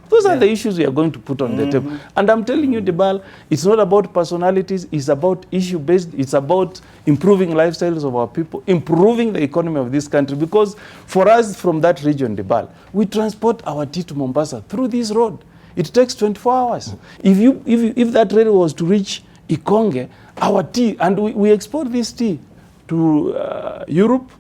Those are the issues we are going to put on the table. And I'm telling you, Debarl, it's not about personalities, it's about issue-based, it's about improving lifestyles of our people, improving the economy of this country. Because for us from that region, Debarl, we transport our tea to Mombasa through this road. It takes 24 hours. If that rail was to reach Ikonge, our tea, and we export this tea to Europe,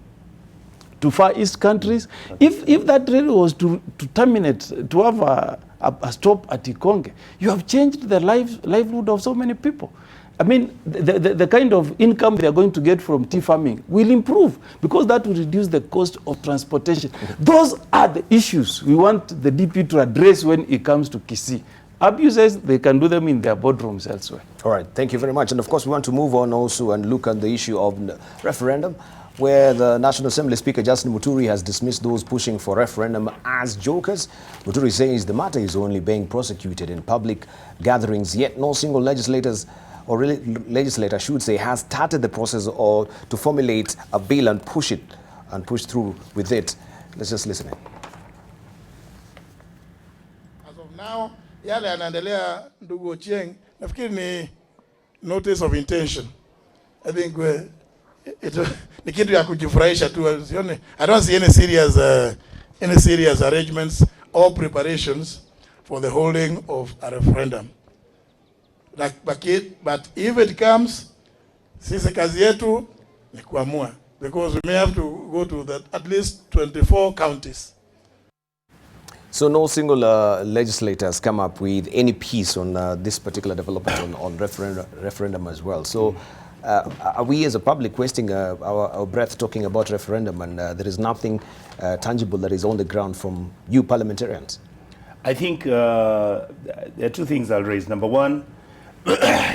to Far East countries. If that rail was to terminate, to have a stop at Ikonge, you have changed the livelihood of so many people. I mean, the kind of income they are going to get from tea farming will improve because that will reduce the cost of transportation. Those are the issues we want the DP to address when it comes to Kisii. Abu says they can do them in their boardrooms elsewhere. All right, thank you very much. And of course, we want to move on also and look at the issue of referendum, where the National Assembly Speaker Justin Muturi has dismissed those pushing for referendum as jokers. Muturi says the matter is only being prosecuted in public gatherings, yet no single legislator, I should say, has started the process or to formulate a bill and push through with it. Let's just listen in. As of now, yale yanaendelea ndugu Ochieng, nafikiri ni notice of intention. I think ni kitu ya kujifurahisha tu. I don't see any serious arrangements or preparations for the holding of a referendum. But if it comes, sisi kazi yetu ni kuamua, because we may have to go to at least 24 counties. So no single legislator has come up with any piece on this particular development on referendum as well. So are we as a public wasting our breath talking about referendum and there is nothing tangible that is on the ground from you parliamentarians? I think there are two things I'll raise. Number one,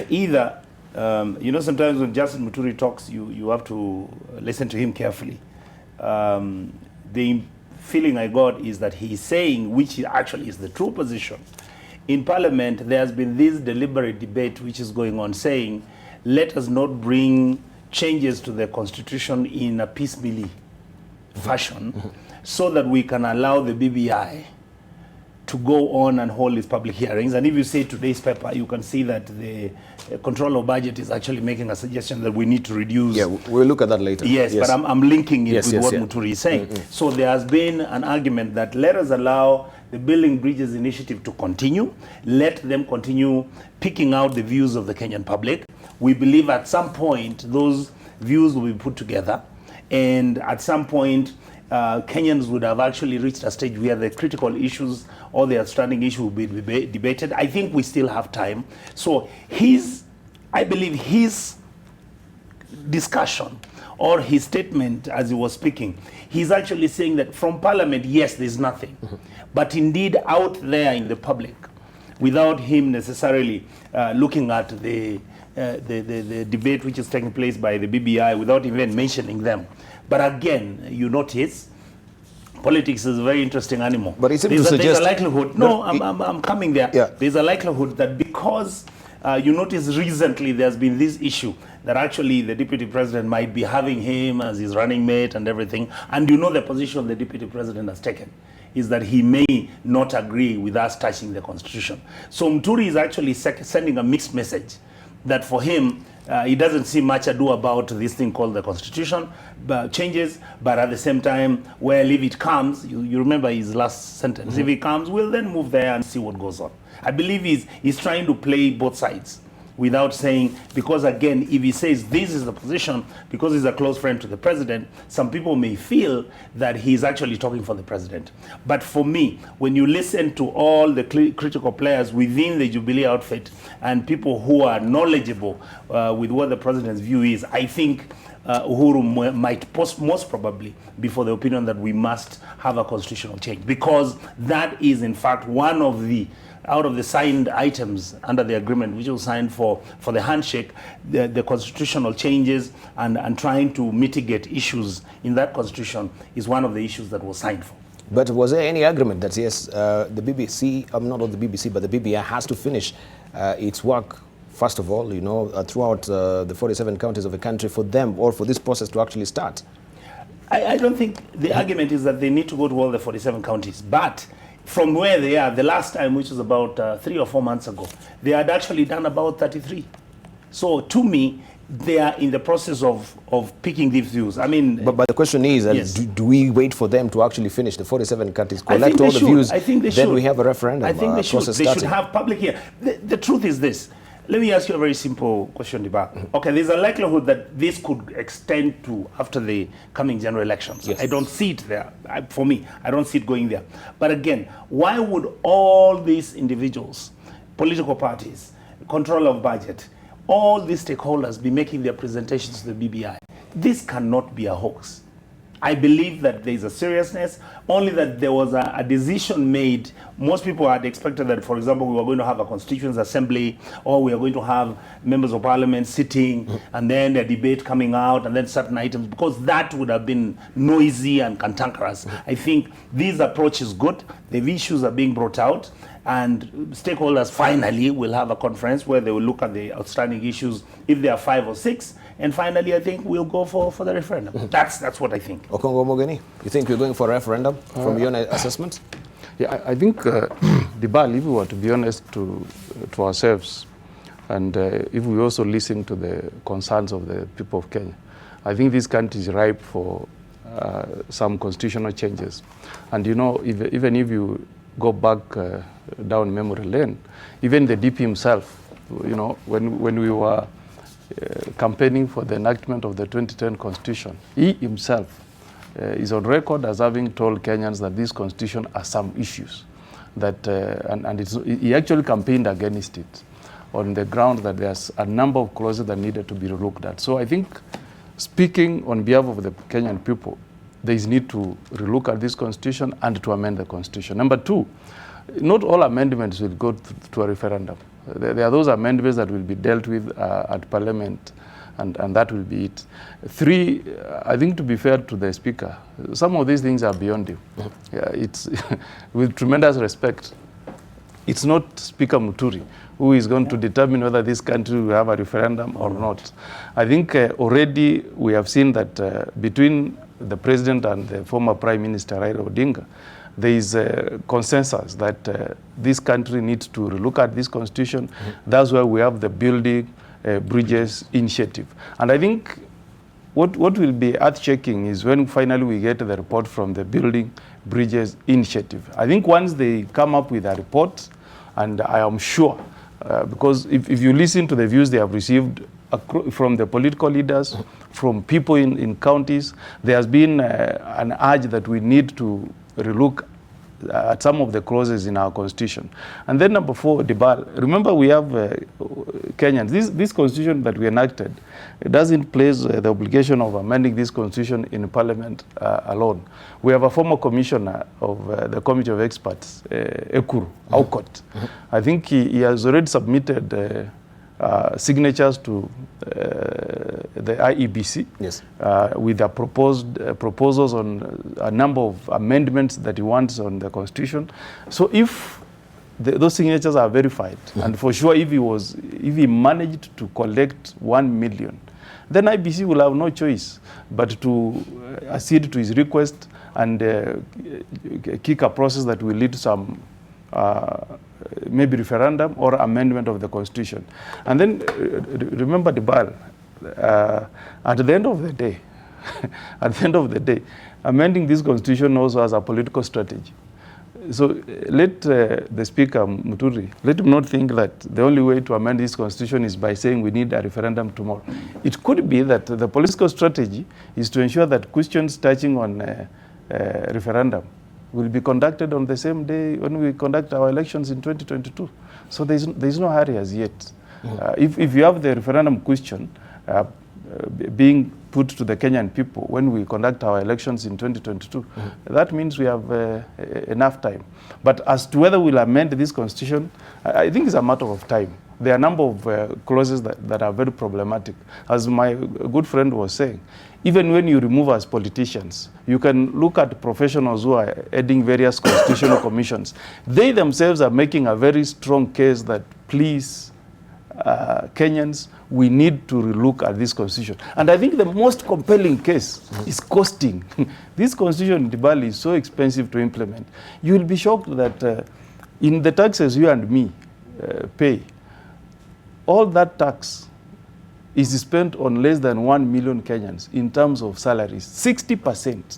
either, sometimes when Justin Muturi talks, you have to listen to him carefully. The feeling I got is that he is saying, which actually is the true position. In Parliament, there has been this deliberate debate which is going on saying, let us not bring changes to the Constitution in a piecemeal fashion so that we can allow the BBI to go on and hold its public hearings. And if you see today's paper, you can see that the Control of Budget is actually making a suggestion that we need to reduce. Yeah, we'll look at that later. Yes, but I'm linking it with what Muturi is saying. So there has been an argument that let us allow the Building Bridges initiative to continue. Let them continue picking out the views of the Kenyan public. We believe at some point those views will be put together. And at some point, Kenyans would have actually reached a stage where the critical issues or the outstanding issue will be debated. I think we still have time. So I believe his discussion or his statement as he was speaking, he's actually saying that from Parliament, yes, there's nothing. But indeed out there in the public, without him necessarily looking at the debate which is taking place by the BBI without even mentioning them. But again, you notice, politics is a very interesting animal. But it's there's a likelihood. No, I'm coming there. Yeah. There's a likelihood that because you notice recently there's been this issue that actually the Deputy President might be having him as his running mate and everything. And you know the position the Deputy President has taken is that he may not agree with us touching the Constitution. So Muturi is actually sending a mixed message that for him, he doesn't see much ado about this thing called the Constitution changes, but at the same time, well, if it comes, you remember his last sentence, if it comes, we'll then move there and see what goes on. I believe he's trying to play both sides without saying, because again, if he says this is the position, because he's a close friend to the president, some people may feel that he's actually talking for the president. But for me, when you listen to all the critical players within the Jubilee outfit and people who are knowledgeable with what the president's view is, I think Uhuru might most probably be for the opinion that we must have a constitutional change, because that is in fact one of the out of the signed items under the agreement which was signed for the handshake, the constitutional changes and trying to mitigate issues in that constitution is one of the issues that was signed for. But was there any agreement that yes, the BBC, not the BBC, but the BBI has to finish its work, first of all, throughout the 47 counties of the country for them or for this process to actually start? I don't think the argument is that they need to go to all the 47 counties, but from where they are, the last time, which was about 3 or 4 months ago, they had actually done about 33. So to me, they are in the process of picking these views. I mean, but the question is, yes. do we wait for them to actually finish the 47 counties, collect all the views, then we have a referendum? I think they should. They should have public hearing. The truth is this. Let me ask you a very simple question, Debarl. Okay, there's a likelihood that this could extend to after the coming general elections. Yes. I don't see it there. For me, I don't see it going there. But again, why would all these individuals, political parties, control of budget, all these stakeholders be making their presentations to the BBI? This cannot be a hoax. I believe that there is a seriousness, only that there was a decision made. Most people had expected that, for example, we were going to have a constituents assembly, or we are going to have members of parliament sitting, and then a debate coming out, and then certain items, because that would have been noisy and cantankerous. I think this approach is good. The issues are being brought out, and stakeholders finally will have a conference where they will look at the outstanding issues, if there are 5 or 6, and finally I think we'll go for the referendum. That's what I think. Okongo Mogeni, you think we're going for a referendum from your assessment? Yeah, I think, Debarl, if we were to be honest to ourselves, and if we also listen to the concerns of the people of Kenya, I think this country is ripe for some constitutional changes. And you know, even if you go back down memory lane, even the DP himself, you know, when we were campaigning for the enactment of the 2010 Constitution, he himself is on record as having told Kenyans that this Constitution has some issues, that he actually campaigned against it on the ground that there's a number of clauses that needed to be relooked at. So I think, speaking on behalf of the Kenyan people, there is need to relook at this Constitution and to amend the Constitution. Number 2, not all amendments will go to a referendum. There are those amendments that will be dealt with at Parliament, and that will be it. 3, I think, to be fair to the Speaker, some of these things are beyond him. Yeah, it's with tremendous respect, it's not Speaker Muturi who is going to determine whether this country will have a referendum or not. I think already we have seen that between the President and the former Prime Minister, Raila Odinga, there is a consensus that this country needs to look at this Constitution. That's why we have the Building Bridges initiative. And I think what will be earth-shaking is when finally we get the report from the Building Bridges initiative. I think once they come up with a report, and I am sure, because if you listen to the views they have received from the political leaders, from people in counties, there has been an urge that we need to relook at some of the clauses in our Constitution. And then number 4, Debarl, remember we have Kenyans. This Constitution that we enacted, it doesn't place the obligation of amending this Constitution in Parliament alone. We have a former commissioner of the Committee of Experts, Ekuru, Aukot. I think he has already submitted signatures to the IEBC, yes, with the proposals on a number of amendments that he wants on the Constitution. So if those signatures are verified, and for sure if he managed to collect 1 million, then IEBC will have no choice but to accede to his request and kick a process that will lead to some maybe referendum or amendment of the Constitution. And then remember, Debarl, at the end of the day, amending this Constitution also has a political strategy. So let the Speaker, Muturi, let him not think that the only way to amend this Constitution is by saying we need a referendum tomorrow. It could be that the political strategy is to ensure that questions touching on referendum will be conducted on the same day when we conduct our elections in 2022. So there's no hurry as yet. If you have the referendum question being put to the Kenyan people when we conduct our elections in 2022, that means we have enough time. But as to whether we'll amend this Constitution, I think it's a matter of time. There are a number of clauses that are very problematic. As my good friend was saying, even when you remove us politicians, you can look at professionals who are heading various constitutional commissions. They themselves are making a very strong case that, please, Kenyans, we need to relook at this Constitution. And I think the most compelling case is costing. This Constitution, Debarl, is so expensive to implement. You will be shocked that in the taxes you and me pay, all that tax is spent on less than 1 million Kenyans in terms of salaries, 60%.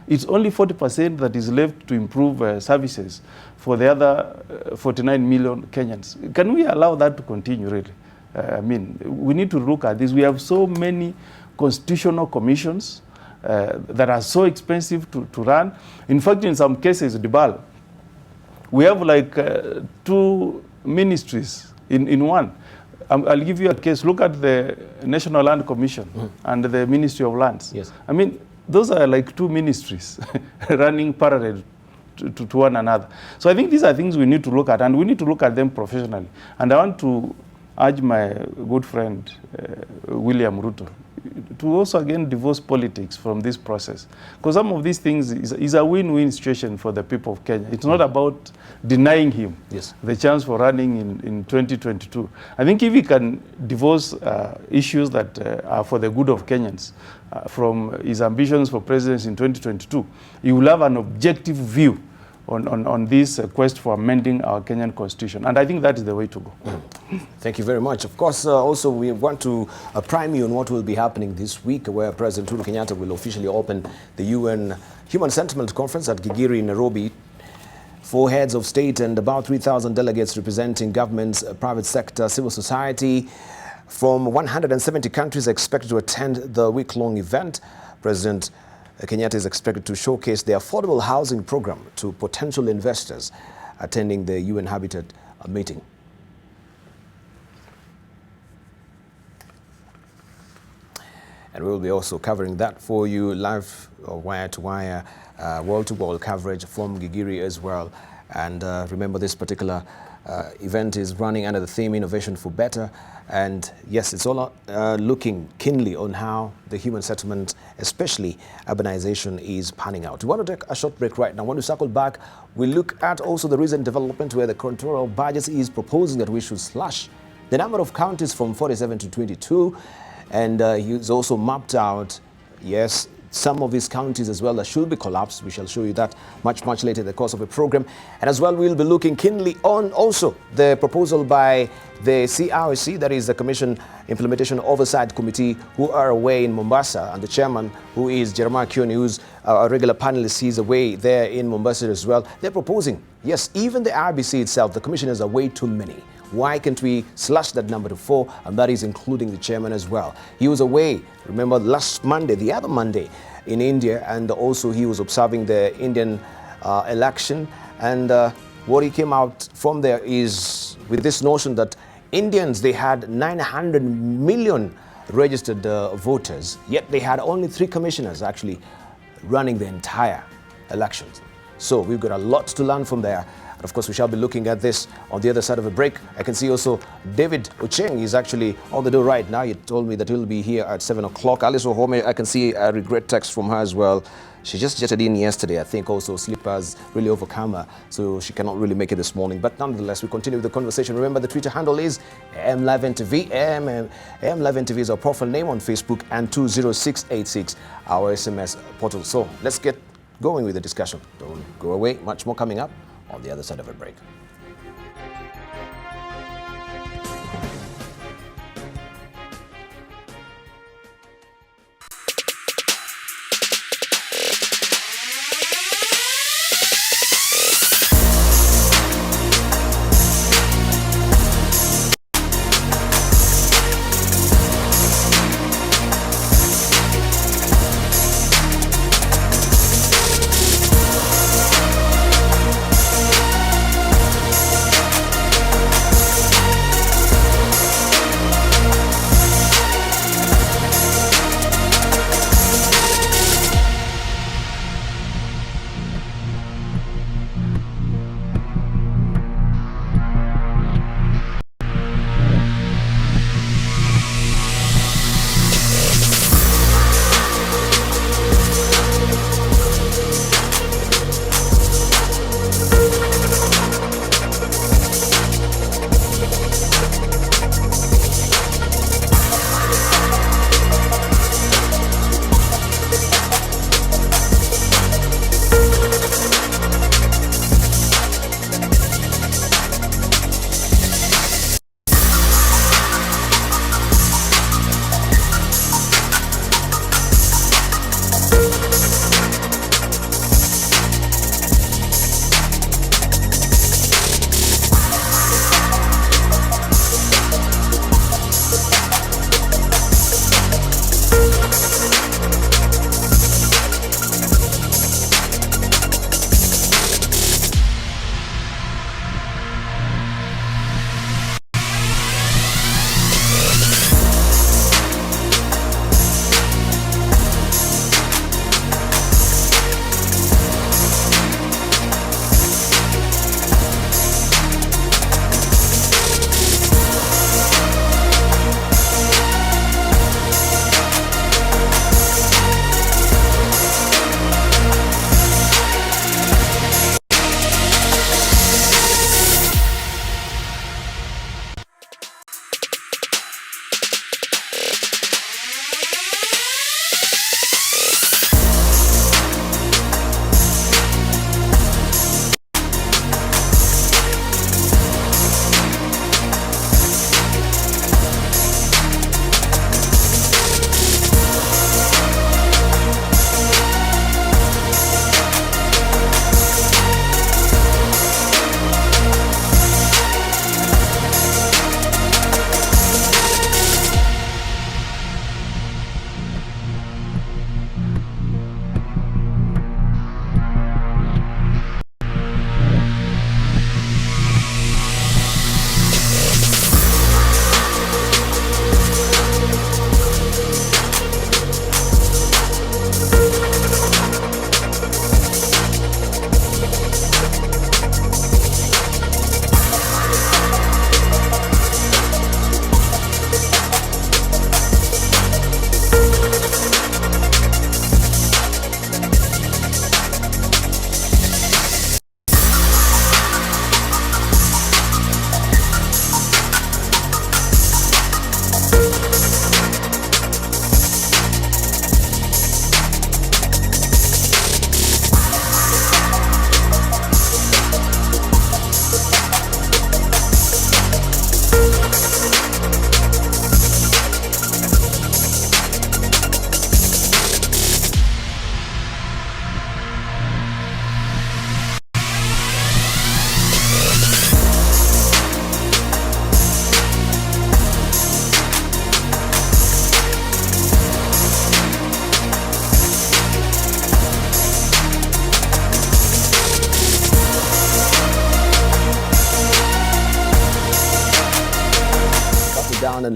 It's only 40% that is left to improve services for the other 49 million Kenyans. Can we allow that to continue, really? I mean, we need to look at this. We have so many constitutional commissions that are so expensive to run. In fact, in some cases, Debarl, we have like 2 ministries in one. I'll give you a case. Look at the National Land Commission and the Ministry of Lands. Yes. I mean, those are like 2 ministries running parallel to one another. So I think these are things we need to look at, and we need to look at them professionally. And I want to urge my good friend, William Ruto, to also again divorce politics from this process. Because some of these things is a win-win situation for the people of Kenya. It's not about denying him the chance for running in 2022. I think if he can divorce issues that are for the good of Kenyans from his ambitions for presidency in 2022, he will have an objective view on this quest for amending our Kenyan constitution. And I think that is the way to go. Thank you very much. Of course, also we want to prime you on what will be happening this week, where President Uhuru Kenyatta will officially open the UN Human Settlement Conference at Gigiri in Nairobi. 4 heads of state and about 3,000 delegates representing governments, private sector, civil society from 170 countries are expected to attend the week-long event. President Kenyatta is expected to showcase the affordable housing program to potential investors attending the UN Habitat meeting. And we'll be also covering that for you live, wire-to-wire, wall-to-wall coverage from Gigiri as well. And remember, this particular event is running under the theme Innovation for Better. And yes, it's all looking keenly on how the human settlement, especially urbanization, is panning out. We want to take a short break right now. When we circle back, we look at also the recent development where the control budget is proposing that we should slash the number of counties from 47 to 22. And he's also mapped out, yes, some of these counties as well that should be collapsed. We shall show you that much later in the course of the program. And as well, we'll be looking keenly on also the proposal by the CRC, that is the Commission Implementation Oversight Committee, who are away in Mombasa, and the chairman, who is Jeremiah Kioni, who's a regular panelist, he's away there in Mombasa as well. They're proposing, yes, even the IEBC itself, the commissioners are way too many. Why can't we slash that number to 4? And that is including the chairman as well. He was away, remember, last Monday, the other Monday, in India, and also he was observing the Indian election. And what he came out from there is with this notion that Indians, they had 900 million registered voters, yet they had only 3 commissioners actually running the entire elections. So we've got a lot to learn from there. And of course, we shall be looking at this on the other side of a break. I can see also David Ocheng is actually on the door right now. He told me that he'll be here at 7 o'clock. Alice Ohome, I can see a regret text from her as well. She just jetted in yesterday. I think also sleep has really overcome her, so she cannot really make it this morning. But nonetheless, we continue with the conversation. Remember, the Twitter handle is AMLiveNTV. AMLiveNTV is our profile name on Facebook, and 20686 our SMS portal. So let's get going with the discussion. Don't go away. Much more coming up on the other side of a break.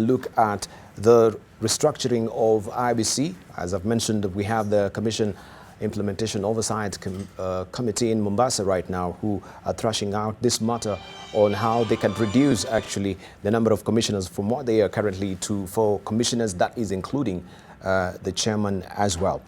look at the restructuring of IEBC. As I've mentioned, we have the Commission Implementation Oversight Committee in Mombasa right now who are thrashing out this matter on how they can reduce actually the number of commissioners from what they are currently to 4 commissioners, that is including the chairman as well.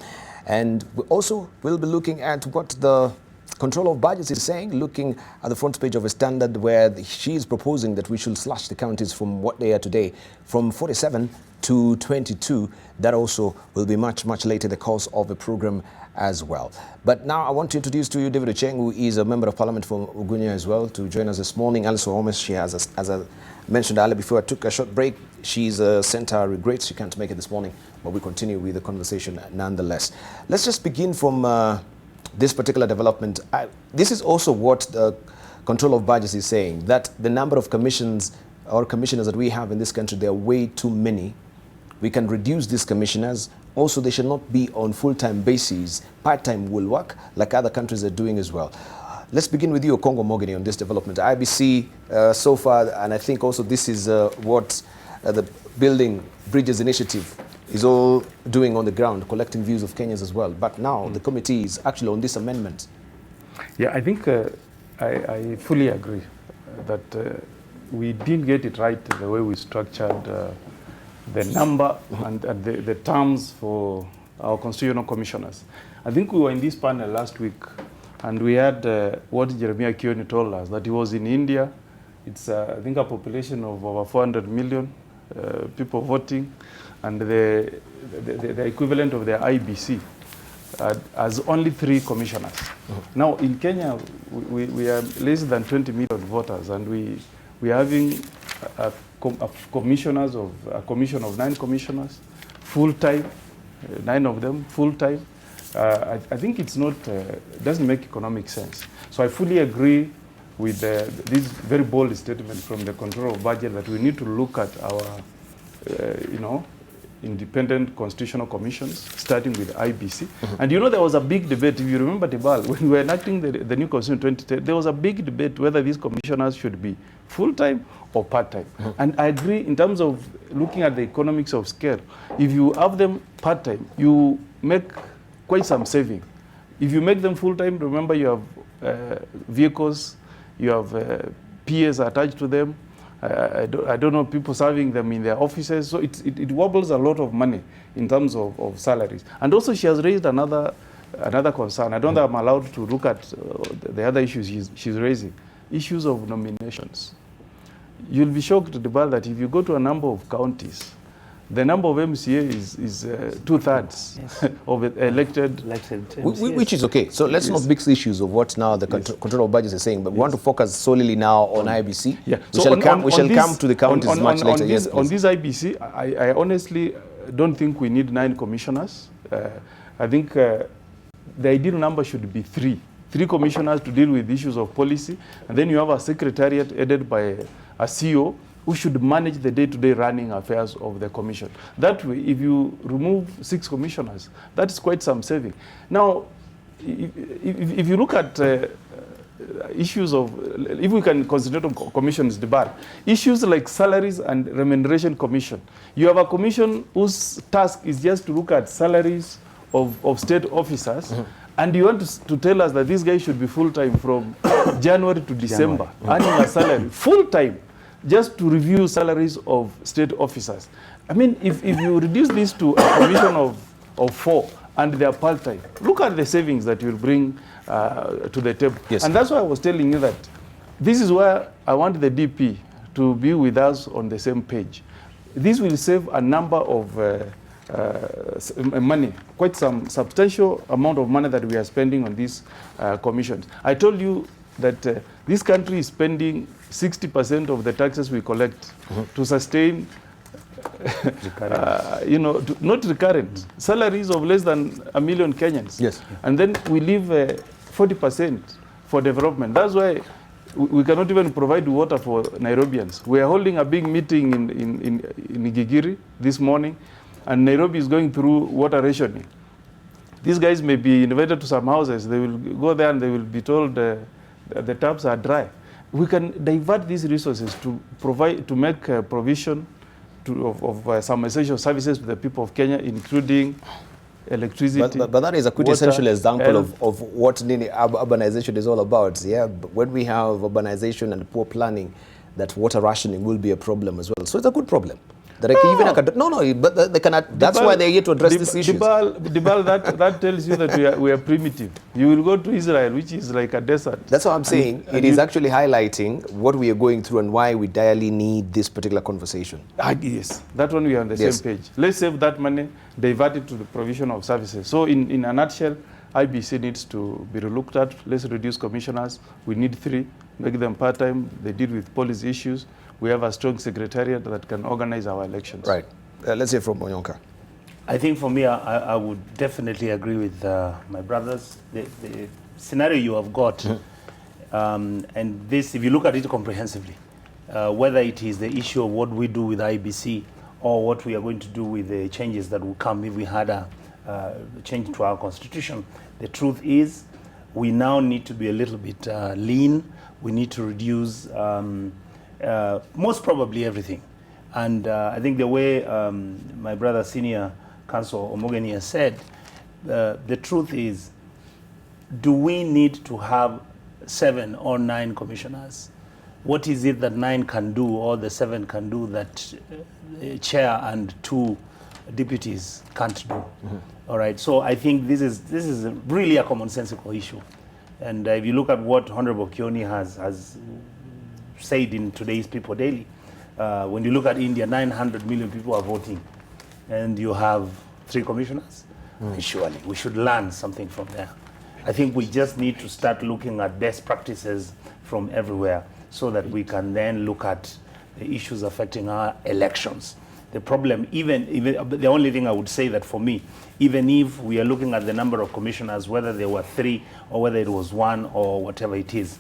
And we also will be looking at what the Control of Budgets is saying, looking at the front page of a Standard where she is proposing that we should slash the counties from what they are today, from 47 to 22. That also will be much, much later in the course of the program as well. But now I want to introduce to you David Ocheng, who is a member of parliament from Ugunya as well, to join us this morning. Also, Holmes, she has, as I mentioned earlier before I took a short break, she's sent her regrets. She can't make it this morning, but we continue with the conversation nonetheless. Let's just begin from this particular development. This is also what the Control of Budgets is saying, that the number of commissions or commissioners that we have in this country, there are way too many. We can reduce these commissioners. Also, they should not be on full-time basis. Part-time will work like other countries are doing as well. Let's begin with you, Congo Mogini, on this development. IEBC so far, and I think also this is what the Building Bridges Initiative is all doing on the ground, collecting views of Kenyans as well. But now the committee is actually on this amendment. Yeah, I think I fully agree that we didn't get it right the way we structured the number and the terms for our constitutional commissioners. I think we were in this panel last week and we had what Jeremiah Kioni told us, that he was in India. It's I think a population of over 400 million people voting, and the equivalent of the IEBC has only 3 commissioners. Now in Kenya, we are less than 20 million voters, and we are having a commission of 9 commissioners, full-time, 9 of them full-time. I think it's not, doesn't make economic sense. So I fully agree with this very bold statement from the Control of Budget that we need to look at our, independent constitutional commissions, starting with IEBC. And there was a big debate, if you remember Debarl, when we were enacting the new constitution in 2010, there was a big debate whether these commissioners should be full-time or part-time. And I agree in terms of looking at the economics of scale. If you have them part-time, you make quite some saving. If you make them full-time, remember you have vehicles, you have PAs attached to them. I don't know, people serving them in their offices. So it wobbles a lot of money in terms of salaries. And also she has raised another concern. I don't think I'm allowed to look at the other issues she's raising. Issues of nominations. You'll be shocked, Debarl, that if you go to a number of counties, the number of MCA is 2/3 of elected which is okay. So let's not mix issues of what now the Control of Budgets is saying, but we want to focus solely now on IEBC. Yeah. We shall come to the counties much later. Yes, on this IEBC, I honestly don't think we need 9 commissioners. I think the ideal number should be 3. 3 commissioners to deal with issues of policy, and then you have a secretariat headed by a CEO who should manage the day-to-day running affairs of the commission. That way, if you remove 6 commissioners, that's quite some saving. Now, if you look at issues of, if we can concentrate on commissions, Debarl, issues like salaries and remuneration commission. You have a commission whose task is just to look at salaries of state officers, and you want to tell us that these guys should be full-time from January to December, earning a salary, full-time, just to review salaries of state officers. I mean, if you reduce this to a commission of 4 and they are part-time, look at the savings that you'll bring to the table. Yes. And that's why I was telling you that this is where I want the DP to be with us on the same page. This will save a number of money, quite some substantial amount of money that we are spending on these commissions. I told you that this country is spending 60% of the taxes we collect to sustain, not recurrent, salaries of less than 1 million Kenyans. Yes. And then we leave 40% for development. That's why we cannot even provide water for Nairobians. We are holding a big meeting in Gigiri this morning, and Nairobi is going through water rationing. These guys may be invited to some houses. They will go there and they will be told the taps are dry. We can divert these resources to make provision some essential services to the people of Kenya, including electricity. But that is a quintessential water, example health. of what urbanization is all about. Yeah, but when we have urbanization and poor planning, that water rationing will be a problem as well. So it's a good problem. That but they cannot. That's why they're here to address these issues. Debarl, that tells you that we are primitive. You will go to Israel, which is like a desert. That's what I'm saying. It is actually highlighting what we are going through and why we direly need this particular conversation. Yes, that one we are on the same page. Let's save that money, divert it to the provision of services. So in a nutshell, IBC needs to be relooked at. Let's reduce commissioners. We need 3, make them part-time. They deal with policy issues. We have a strong secretariat that can organize our elections. Right. Let's hear from Mwananchi. I think for me, I would definitely agree with my brothers. The scenario you have got, and this, if you look at it comprehensively, whether it is the issue of what we do with IEBC or what we are going to do with the changes that will come if we had a change to our constitution, the truth is we now need to be a little bit lean. We need to reduce most probably everything. And I think the way my brother senior counsel Omogeni has said, the truth is, do we need to have 7 or 9 commissioners? What is it that 9 can do or the 7 can do that chair and 2 deputies can't do? All right, so I think this is really a commonsensical issue. And if you look at what Honorable Kioni has said in today's People Daily, when you look at India, 900 million people are voting, and you have 3 commissioners. Surely we should learn something from there. I think we just need to start looking at best practices from everywhere so that we can then look at the issues affecting our elections. The problem, even the only thing I would say that for me, even if we are looking at the number of commissioners, whether there were 3 or whether it was 1 or whatever it is,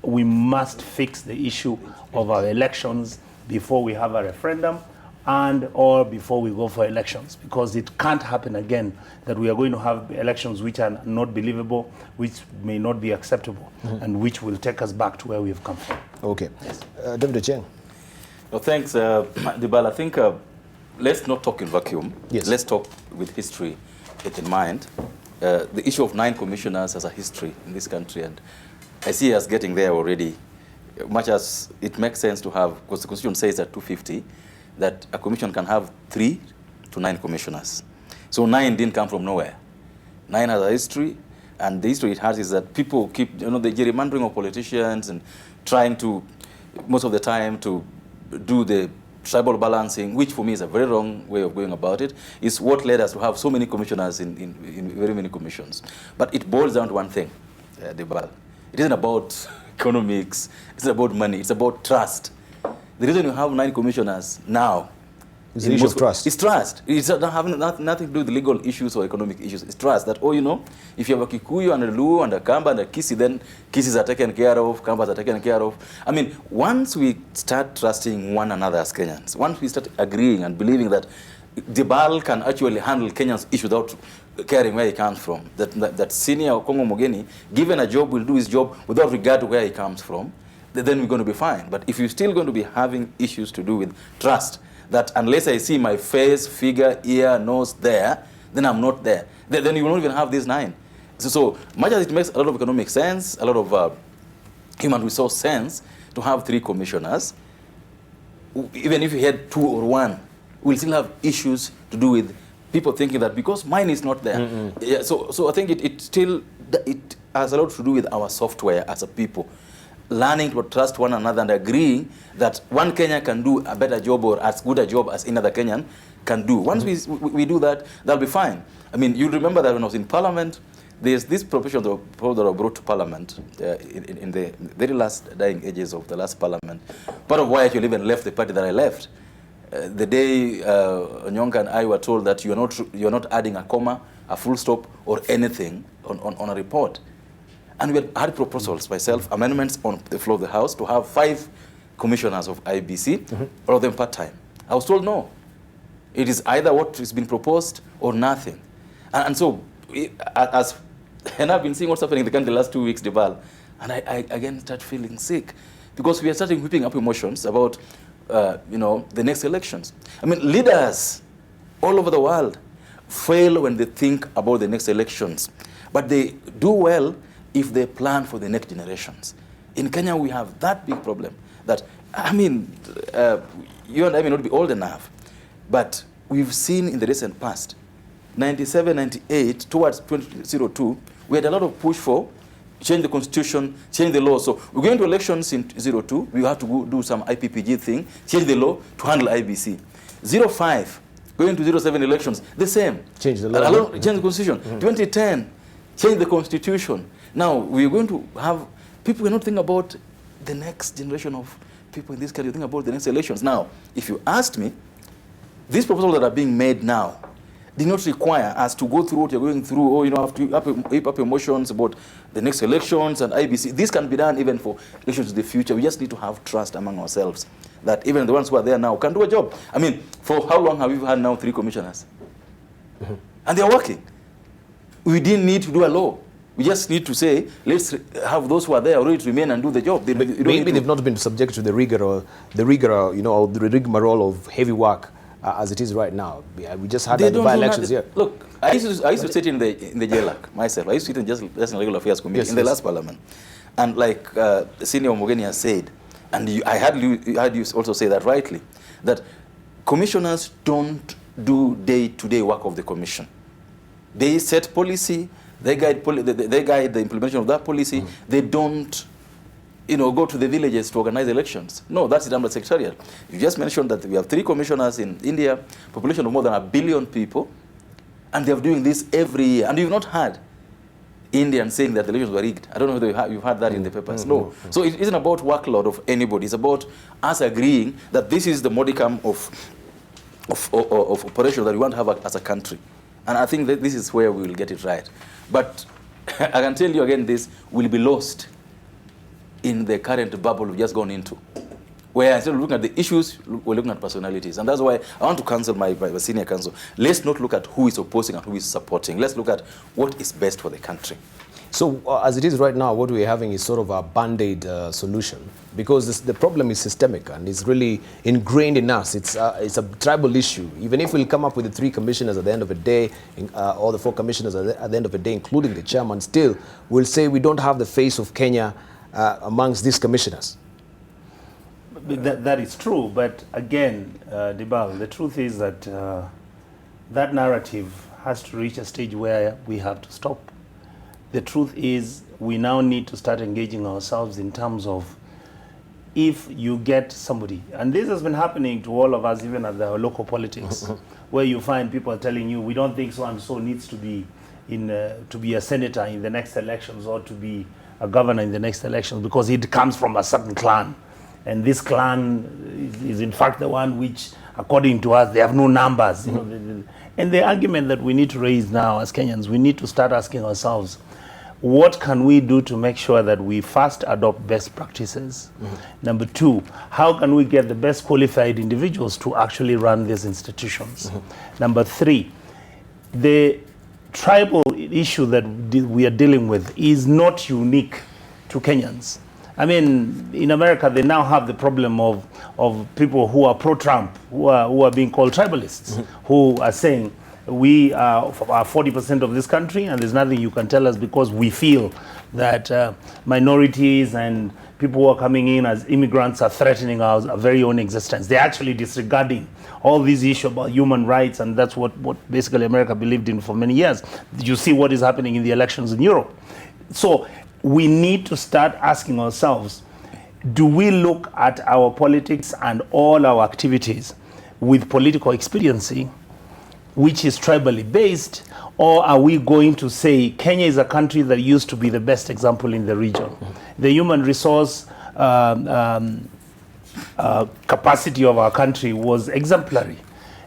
we must fix the issue of our elections before we have a referendum and or before we go for elections, because it can't happen again that we are going to have elections which are not believable, which may not be acceptable, and which will take us back to where we have come from. Okay. Deputy Cheng. Well, thanks, Debarl. I think let's not talk in vacuum. Yes. Let's talk with history in mind. The issue of 9 commissioners has a history in this country, and I see us getting there already. Much as it makes sense to have, because the Constitution says at 250, that a commission can have 3 to 9 commissioners. So 9 didn't come from nowhere. 9 has a history, and the history it has is that people keep, the gerrymandering of politicians and trying to, most of the time, to do the tribal balancing, which for me is a very wrong way of going about it, is what led us to have so many commissioners in very many commissions. But it boils down to one thing, Debarl. It isn't about economics, it's about money, it's about trust. The reason you have 9 commissioners now is the issue of trust. It's trust. It's not having nothing to do with legal issues or economic issues. It's trust that, if you have a Kikuyu and a Luo and a Kamba and a Kisi, then Kisis are taken care of, Kambas are taken care of. I mean, once we start trusting one another as Kenyans, once we start agreeing and believing that Debarl can actually handle Kenya's issue without caring where he comes from, that senior Kongo Mogeni, given a job, will do his job without regard to where he comes from, then we're going to be fine. But if you're still going to be having issues to do with trust, that unless I see my face, figure, ear, nose there, then I'm not there. Then you won't even have these 9. So much as it makes a lot of economic sense, a lot of human resource sense to have 3 commissioners, even if you had 2 or 1, we'll still have issues to do with people thinking that because mine is not there. Yeah, so I think it has a lot to do with our software as a people. Learning to trust one another and agreeing that one Kenyan can do a better job or as good a job as another Kenyan can do. Once we do that, that'll be fine. I mean, you remember that when I was in Parliament, there's this provision that I brought to Parliament in the very last dying ages of the last Parliament. Part of why I actually even left the party that I left. The day Onyonka and I were told that you're not adding a comma, a full stop, or anything on a report. And we had proposals, myself, amendments on the floor of the House to have 5 commissioners of IEBC, all of them part-time. I was told no. It is either what is being proposed or nothing. And so, and I've been seeing what's happening in the country the last 2 weeks, Debarl, and I again start feeling sick because we are starting whipping up emotions about the next elections. I mean, leaders all over the world fail when they think about the next elections, but they do well if they plan for the next generations. In Kenya, we have that big problem that, I mean, you and I may not be old enough, but we've seen in the recent past, 97, 98, towards 2002, we had a lot of push for change the constitution, change the law. So we're going to elections in 02, we have to go do some IPPG thing, change the law to handle IBC. 05, going to 07 elections, the same. Change the law. Change the constitution. 2010, change the constitution. Now we're going to have, people cannot think about the next generation of people in this country, think about the next elections. Now, if you asked me, these proposals that are being made now did not require us to go through what you're going through, or have to heap up emotions about the next elections and IBC. This can be done even for elections in the future. We just need to have trust among ourselves that even the ones who are there now can do a job. I mean, for how long have we had now 3 commissioners? And they're working. We didn't need to do a law. We just need to say, let's have those who are there already to remain and do the job. Maybe they've not been subject to the rigor, the rigmarole of heavy work as it is right now. We just had the by-elections here. Look, I used to sit in the JLAC myself. I used to sit in just in Legal Affairs Committee in the last parliament. And like Senior Mogeni has said, and I heard you also say that rightly, that commissioners don't do day-to-day work of the commission. They set policy, they guide the implementation of that policy. They don't go to the villages to organize elections. No, that's done by secretariat. You just mentioned that we have 3 commissioners in India, population of more than 1 billion people, and they're doing this every year. And you've not heard Indians saying that the elections were rigged. I don't know whether you've heard that in the papers. No. So it isn't about workload of anybody. It's about us agreeing that this is the modicum of operation that we want to have as a country. And I think that this is where we will get it right. But I can tell you again, this will be lost in the current bubble we've just gone into, where instead of looking at the issues, we're looking at personalities. And that's why I want to counsel my senior counsel. Let's not look at who is opposing and who is supporting. Let's look at what is best for the country. So as it is right now, what we're having is sort of a band-aid solution, because the problem is systemic and it's really ingrained in us. It's a tribal issue. Even if we'll come up with the 3 commissioners at the end of the day, or the 4 commissioners at the end of the day, including the chairman, still we'll say we don't have the face of Kenya amongst these commissioners. That is true, but again, Debarl, the truth is that that narrative has to reach a stage where we have to stop. The truth is we now need to start engaging ourselves in terms of, if you get somebody, and this has been happening to all of us even at the local politics, where you find people telling you, we don't think so and so needs to be a senator in the next elections or to be a governor in the next elections because it comes from a certain clan. And this clan is in fact the one which, according to us, they have no numbers. And the argument that we need to raise now as Kenyans, we need to start asking ourselves, what can we do to make sure that we first adopt best practices? Number 2, how can we get the best qualified individuals to actually run these institutions? Number 3, the tribal issue that we are dealing with is not unique to Kenyans. I mean, in America, they now have the problem of people who are pro-Trump, who are being called tribalists, who are saying, we are 40% of this country and there's nothing you can tell us because we feel that minorities and people who are coming in as immigrants are threatening our very own existence. They're actually disregarding all these issues about human rights, and that's what basically America believed in for many years. You see what is happening in the elections in Europe. So we need to start asking ourselves, do we look at our politics and all our activities with political expediency, which is tribally based, or are we going to say Kenya is a country that used to be the best example in the region? The human resource capacity of our country was exemplary.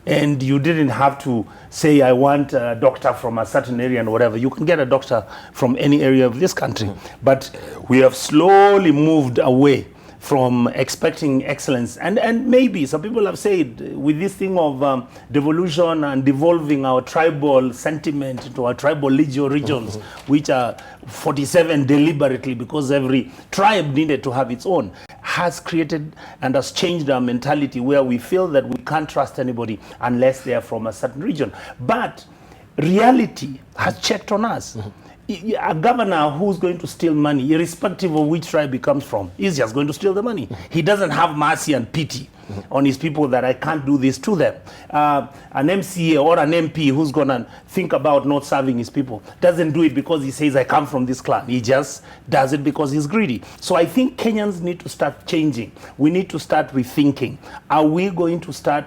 And you didn't have to say, I want a doctor from a certain area and whatever. You can get a doctor from any area of this country. But we have slowly moved away from expecting excellence. And maybe some people have said, with this thing of devolution and devolving our tribal sentiment into our tribal regions, which are 47 deliberately because every tribe needed to have its own. has created and has changed our mentality where we feel that we can't trust anybody unless they are from a certain region. But reality has checked on us. A governor who's going to steal money, irrespective of which tribe he comes from, is just going to steal the money. He doesn't have mercy and pity on his people that I can't do this to them. An MCA or an MP who's going to think about not serving his people doesn't do it because he says, I come from this clan. He just does it because he's greedy. So I think Kenyans need to start changing. We need to start rethinking. Are we going to start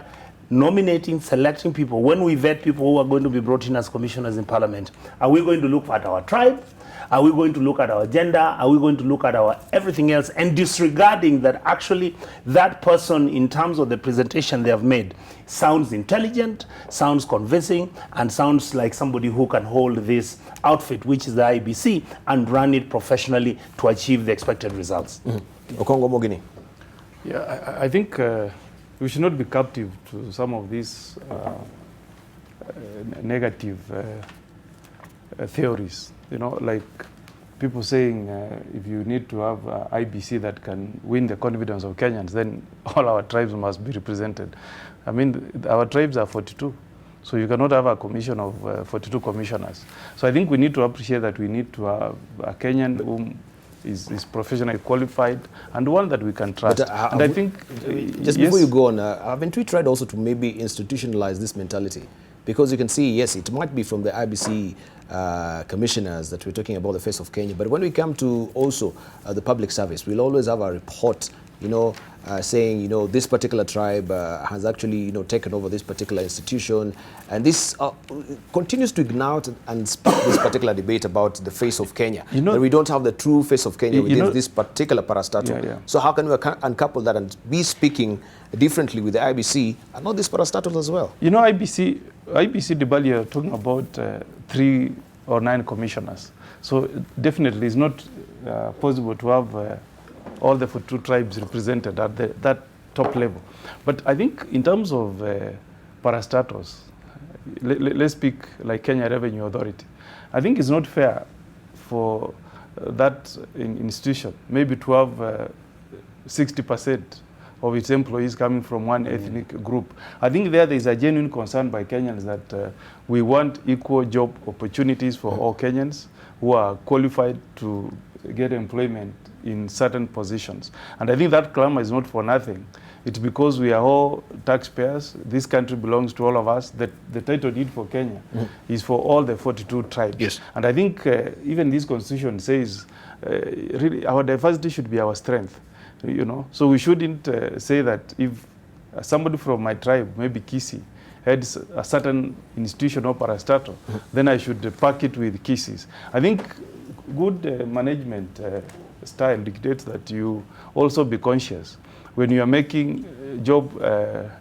nominating, selecting people? When we vet people who are going to be brought in as commissioners in parliament, are we going to look at our tribe? Are we going to look at our gender? Are we going to look at our everything else, and disregarding that actually that person, in terms of the presentation they have made, sounds intelligent, sounds convincing, and sounds like somebody who can hold this outfit, which is the IEBC, and run it professionally to achieve the expected results. Okongo Mogini. Yeah, I think we should not be captive to some of these negative theories. You know, like people saying if you need to have IEBC that can win the confidence of Kenyans, then all our tribes must be represented. I mean, our tribes are 42, so you cannot have a commission of 42 commissioners. So I think we need to appreciate that we need to have a Kenyan whom is professionally qualified and one that we can trust. And I think just before you go on, haven't we tried also to maybe institutionalize this mentality? Because you can see, yes, it might be from the IEBC commissioners that we're talking about, the face of Kenya, but when we come to also the public service, we'll always have a report, you know, saying, you know, this particular tribe has actually, you know, taken over this particular institution, and this continues to ignite and spark this particular debate about the face of Kenya. You know, that we don't have the true face of Kenya within this particular parastatal. So how can we uncouple that and be speaking differently with the IEBC and not this parastatal as well? You know, IEBC Debarl, you're talking about 3 or 9 commissioners. So definitely it's not possible to have all the 42 tribes represented at that top level. But I think in terms of parastatals, let's speak like Kenya Revenue Authority. I think it's not fair for that institution maybe to have 60% of its employees coming from one ethnic group. I think there is a genuine concern by Kenyans that we want equal job opportunities for all Kenyans who are qualified to get employment in certain positions. And I think that clamor is not for nothing. It's because we are all taxpayers. This country belongs to all of us. The title deed for Kenya is for all the 42 tribes. Yes. And I think even this constitution says really our diversity should be our strength. You know, so we shouldn't say that if somebody from my tribe, maybe Kisi, heads a certain institution or parastatal, then I should pack it with Kisis. I think good management style dictates that you also be conscious when you are making job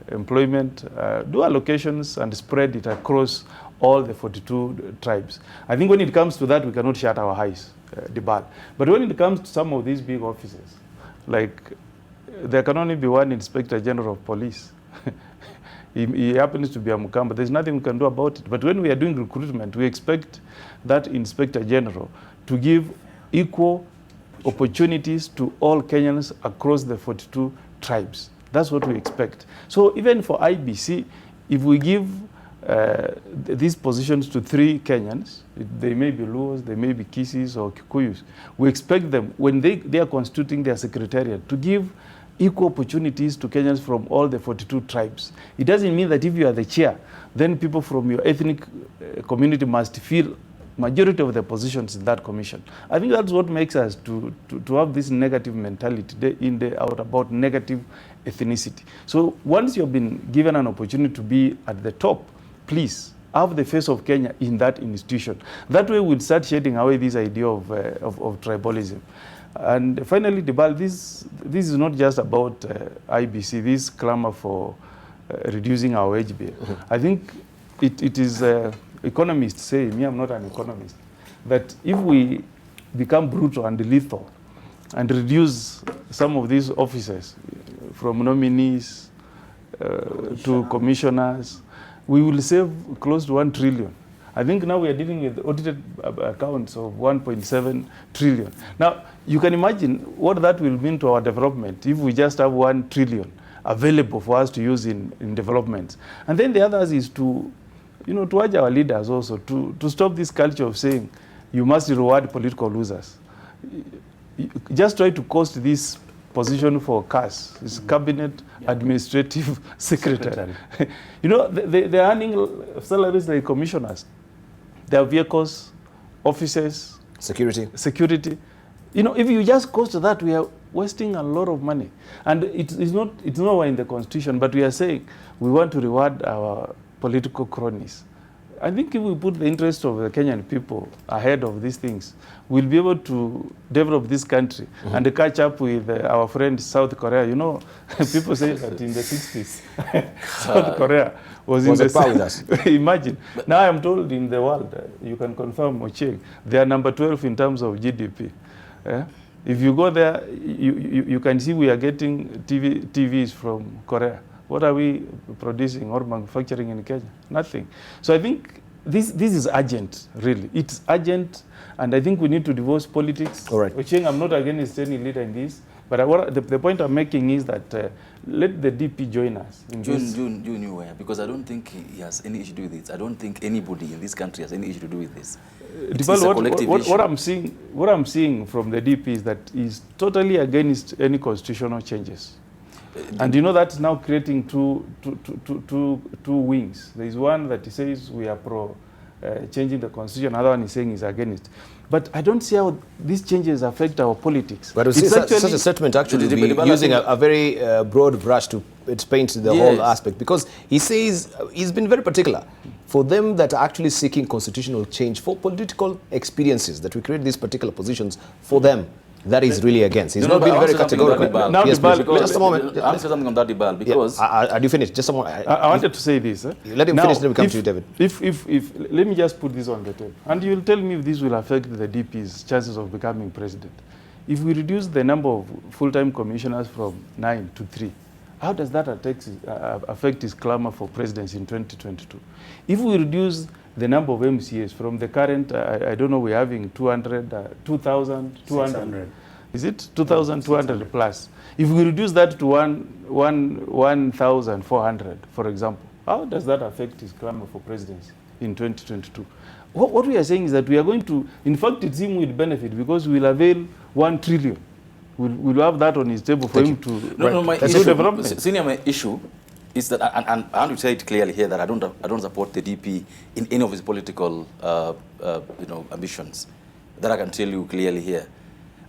employment, do allocations and spread it across all the 42 tribes. I think when it comes to that, we cannot shut our eyes, Debarl. But when it comes to some of these big offices, like there can only be one Inspector General of Police. He happens to be a Mukamba. There's nothing we can do about it. But when we are doing recruitment, we expect that Inspector General to give equal opportunities to all Kenyans across the 42 tribes. That's what we expect. So even for IEBC, if we give these positions to 3 Kenyans, they may be Luos, they may be Kisis or Kikuyus, we expect them, when they are constituting their secretariat, to give equal opportunities to Kenyans from all the 42 tribes. It doesn't mean that if you are the chair, then people from your ethnic community must fill majority of the positions in that commission. I think that's what makes us to have this negative mentality, day in, day out, about negative ethnicity. So once you've been given an opportunity to be at the top, please have the face of Kenya in that institution. That way we'll start shedding away this idea of tribalism. And finally, Debarl, this is not just about IEBC, this clamor for reducing our wage bill. I think it is economists say, me I'm not an economist, that if we become brutal and lethal and reduce some of these officers from nominees to commissioners, we will save close to 1 trillion. I think now we are dealing with audited accounts of 1.7 trillion. Now, you can imagine what that will mean to our development if we just have 1 trillion available for us to use in development. And then the others is to, to urge our leaders also to stop this culture of saying you must reward political losers. Just try to cost this position for CAS, this Cabinet Administrative Secretary. They're earning salaries like commissioners. Their vehicles, offices, security. If you just cost that, we are wasting a lot of money. And it's nowhere in the Constitution, but we are saying we want to reward our political cronies. I think if we put the interest of the Kenyan people ahead of these things, we'll be able to develop this country and catch up with our friend South Korea. People say that in the 60s, South Korea was in the with us. Imagine. Now I'm told in the world, you can confirm, Ochieng, they are number 12 in terms of GDP. If you go there, you can see we are getting TVs from Korea. What are we producing or manufacturing in Kenya? Nothing. So I think this is urgent, really. It's urgent, and I think we need to divorce politics. All right. Ochieng, I'm not against any leader in this, but the point I'm making is that let the DP join us. June, because I don't think he has any issue to do with this. I don't think anybody in this country has any issue to do with this. Debarl, what I'm seeing from the DP is that he's totally against any constitutional changes. And that's now creating two wings. There is one that he says we are pro changing the constitution, another one is saying he's against. But I don't see how these changes affect our politics. But such a statement actually be using a very broad brush to paint the whole aspect, because he says he's been very particular for them that are actually seeking constitutional change for political experiences, that we create these particular positions for them. That is really against. He's not being very categorical. Now, yes, Debarl, just a moment. I'll say something on that, Debarl, because... Are you finished? Just a moment. I wanted to say this. Let him finish, then we come to you, David. Let me just put this on the table. And you will tell me if this will affect the DP's chances of becoming president. If we reduce the number of full-time commissioners from 9 to 3, how does that affect his clamor for presidency in 2022? If we reduce the number of MCAs from the current, I don't know, we're having 2,200. Is it 2,200 plus? If we reduce that to 1,400, for example, how does that affect his clamor for presidency in 2022? What we are saying is that we are going to, in fact, it's him will benefit because we will avail 1 trillion. We'll have that on his table for him to my issue is that, and I want to say it clearly here, that I don't support the DP in any of his political ambitions. That I can tell you clearly here.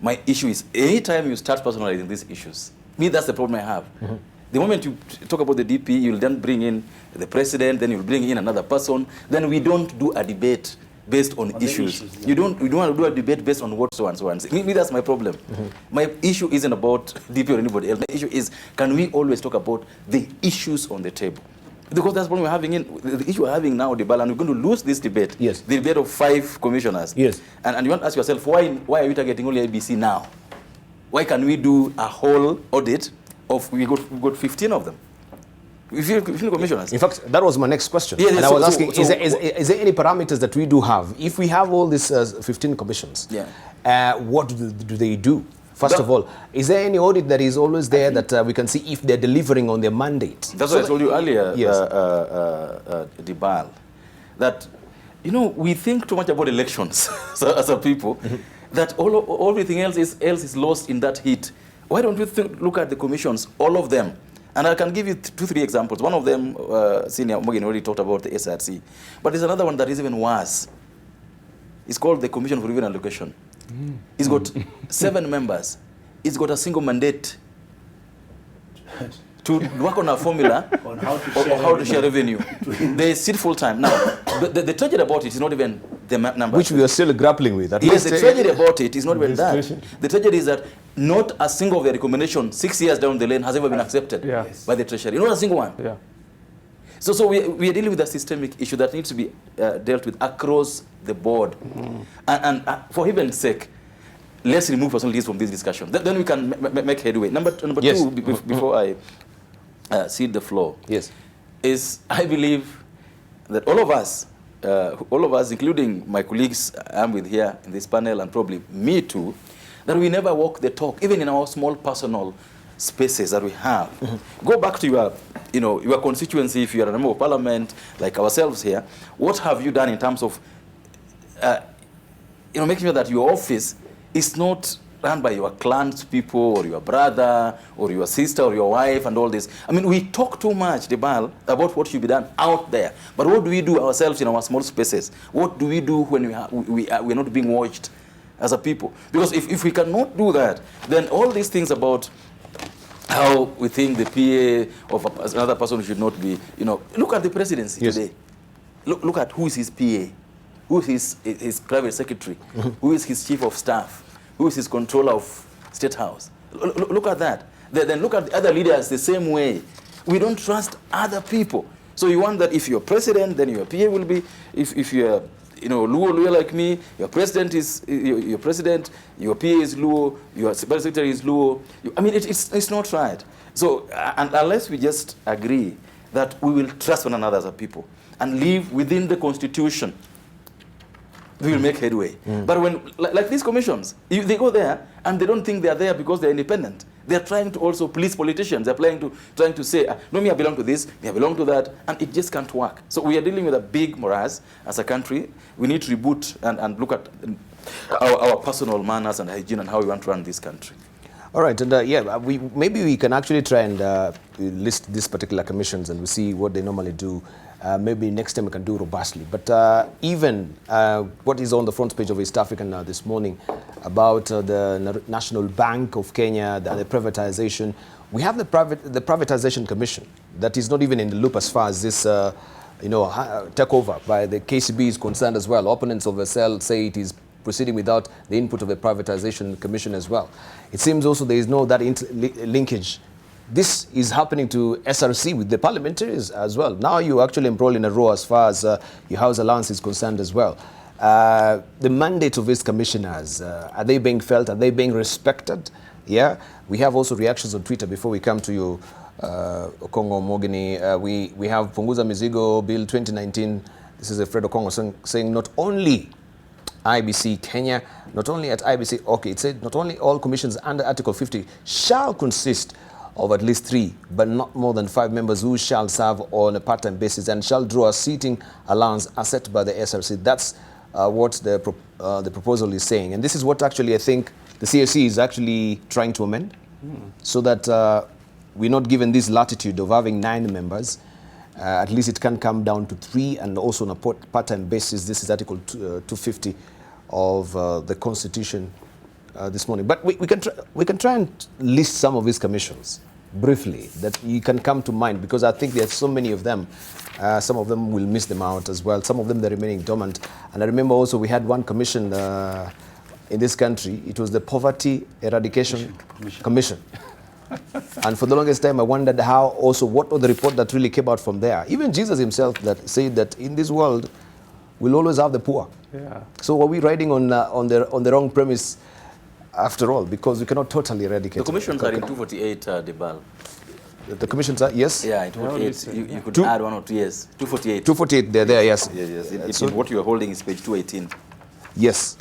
My issue is, anytime you start personalizing these issues, that's the problem I have. The moment you talk about the DP, you'll then bring in the president, then you'll bring in another person, then we don't do a debate based on issues. We don't want to do a debate based on what so and so and so. That's my problem. My issue isn't about DP or anybody else. My issue is, can we always talk about the issues on the table? Because that's the problem we're having the issue we're having now, Debarl, and we're going to lose this debate. Yes. The debate of 5 commissioners. Yes. And you want to ask yourself, why are we targeting only IEBC now? Why can we do a whole audit of, we got 15 of them? 15 commissioners. In fact, that was my next question. Yes, and I was asking, is there any parameters that we do have? If we have all these 15 commissions, what do they do? First of all, is there any audit that is always there that we can see if they're delivering on their mandate? That's what I told you earlier, Debarl, that, we think too much about elections as a people, that everything else is lost in that heat. Why don't we look at the commissions, all of them? And I can give you 2-3 examples. One of them, Senior Morgan already talked about the SRC. But there's another one that is even worse. It's called the Commission for Revenue Allocation. It's got 7 members. It's got a single mandate to work on a formula on how to share revenue. They sit full time. Now, the tragedy about it is not even the number. Which we are still grappling with. Yes, the tragedy about it is not even that. The tragedy is that not a single of the recommendations 6 years down the lane has ever been accepted by the Treasury. Not a single one. Yeah. So we are dealing with a systemic issue that needs to be dealt with across the board. And for heaven's sake, let's remove personalities from this discussion. Then we can make headway. Number 2, before I cede the floor, is I believe that all of us all of us, including my colleagues I'm with here in this panel, and probably me too, that we never walk the talk, even in our small personal spaces that we have. Go back to your constituency. If you are a member of parliament, like ourselves here, what have you done in terms of making sure that your office is not run by your clan's people or your brother or your sister or your wife and all this? I mean, we talk too much, Debarl, about what should be done out there. But what do we do ourselves in our small spaces? What do we do when we're not being watched as a people? Because if we cannot do that, then all these things about how we think the PA of another person should not be, look at the presidency today. Look at who is his PA, who is his private secretary, who is his chief of staff, who is his controller of State House. Look at that. Then look at the other leaders the same way. We don't trust other people. So you want that if you're president, then your PA will be, if you're Luo like me, your president is your president, your PA is Luo, your secretary is Luo. I mean, it's not right. So and unless we just agree that we will trust one another as a people and live within the Constitution, we will make headway. But when, like these commissions, they go there and they don't think they are there because they're independent. They're trying to also police politicians. They're trying to say, no, me, I belong to this, me, I belong to that, and it just can't work. So we are dealing with a big morass as a country. We need to reboot and look at our personal manners and hygiene and how we want to run this country. All right, and maybe we can actually try and list these particular commissions and we see what they normally do. Maybe next time we can do robustly. But even what is on the front page of East African this morning about the National Bank of Kenya, the privatization. We have the privatization commission that is not even in the loop as far as this takeover by the KCB is concerned as well. Opponents of the cell say it is proceeding without the input of the privatization commission as well. It seems also there is no that linkage. This is happening to SRC with the parliamentaries as well. Now you actually embroiled in a row as far as your house allowance is concerned as well. The mandate of these commissioners, are they being felt? Are they being respected? Yeah. We have also reactions on Twitter before we come to you, Okongo Mogini. We have Punguza Mizigo Bill 2019. This is Fred Okongo saying not only IEBC Kenya, not only at IEBC, okay, it said not only all commissions under Article 50 shall consist of at least 3, but not more than 5 members who shall serve on a part-time basis and shall draw a seating allowance as set by the SRC. That's what the proposal is saying. And this is what actually I think the CSC is actually trying to amend, so that we're not given this latitude of having 9 members. At least it can come down to 3, and also on a part-time basis. This is Article 250 of the Constitution this morning. But we can try and list some of these commissions briefly that you can come to mind, because I think there are so many of them. Some of them will miss them out as well. Some of them they're remaining dormant. And I remember also we had one commission in this country. It was the Poverty Eradication Commission. And for the longest time, I wondered what was the report that really came out from there. Even Jesus himself that said that in this world, we'll always have the poor. Yeah. So are we riding on the wrong premise after all? Because we cannot totally eradicate. The commissions are in 248, Debarl. The commissions are, yes? Yeah, in 248. You could add 1 or 2 years. 248. 248, they're there, yes. Yes. What you are holding is page 218. Yes.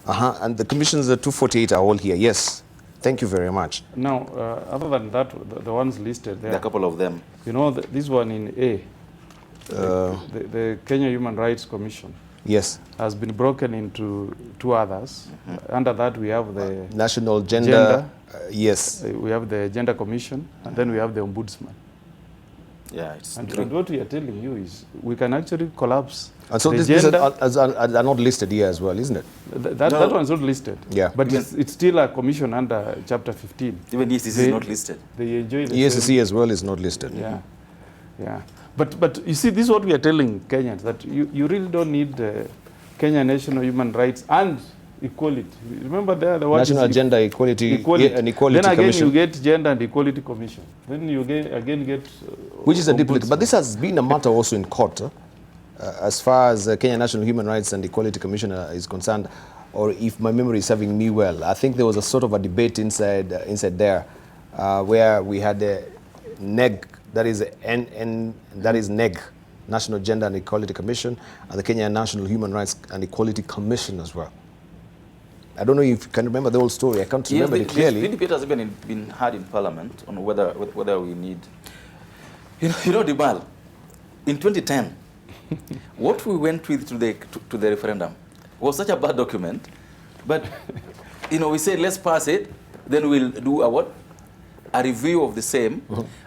And the commissions, the 248 are all here, yes. Thank you very much. Now, other than that, the ones listed there. There are a couple of them. You know, this one in A, the Kenya Human Rights Commission. Yes. Has been broken into 2 others. Under that, we have the National Gender. Yes. We have the Gender Commission, and then we have the Ombudsman. Yeah, it's and what we are telling you is we can actually collapse. And so these are not listed here as well, isn't it? That one's not listed. Yeah. But it's still a commission under Chapter 15. Even ESCC is not listed. They enjoy the ESCC as well is not listed. Yeah. Yeah. But you see, this is what we are telling Kenyans, that you really don't need Kenya National Human Rights and Equality. Remember there the National Gender Equality and Equality then again Commission. You get Gender and Equality Commission. Then you again get which is a duplicate. But this has been a matter also in court. As far as Kenya National Human Rights and Equality Commission is concerned, or if my memory is serving me well, I think there was a sort of a debate inside there, where we had a NEG, that is NEG, National Gender and Equality Commission, and the Kenya National Human Rights and Equality Commission as well. I don't know if you can remember the whole story. I can't remember it clearly. The debate has been had in Parliament on whether we need... You know, Debarl, in 2010, what we went with to the referendum was such a bad document, but we said let's pass it, then we'll do a review of the same.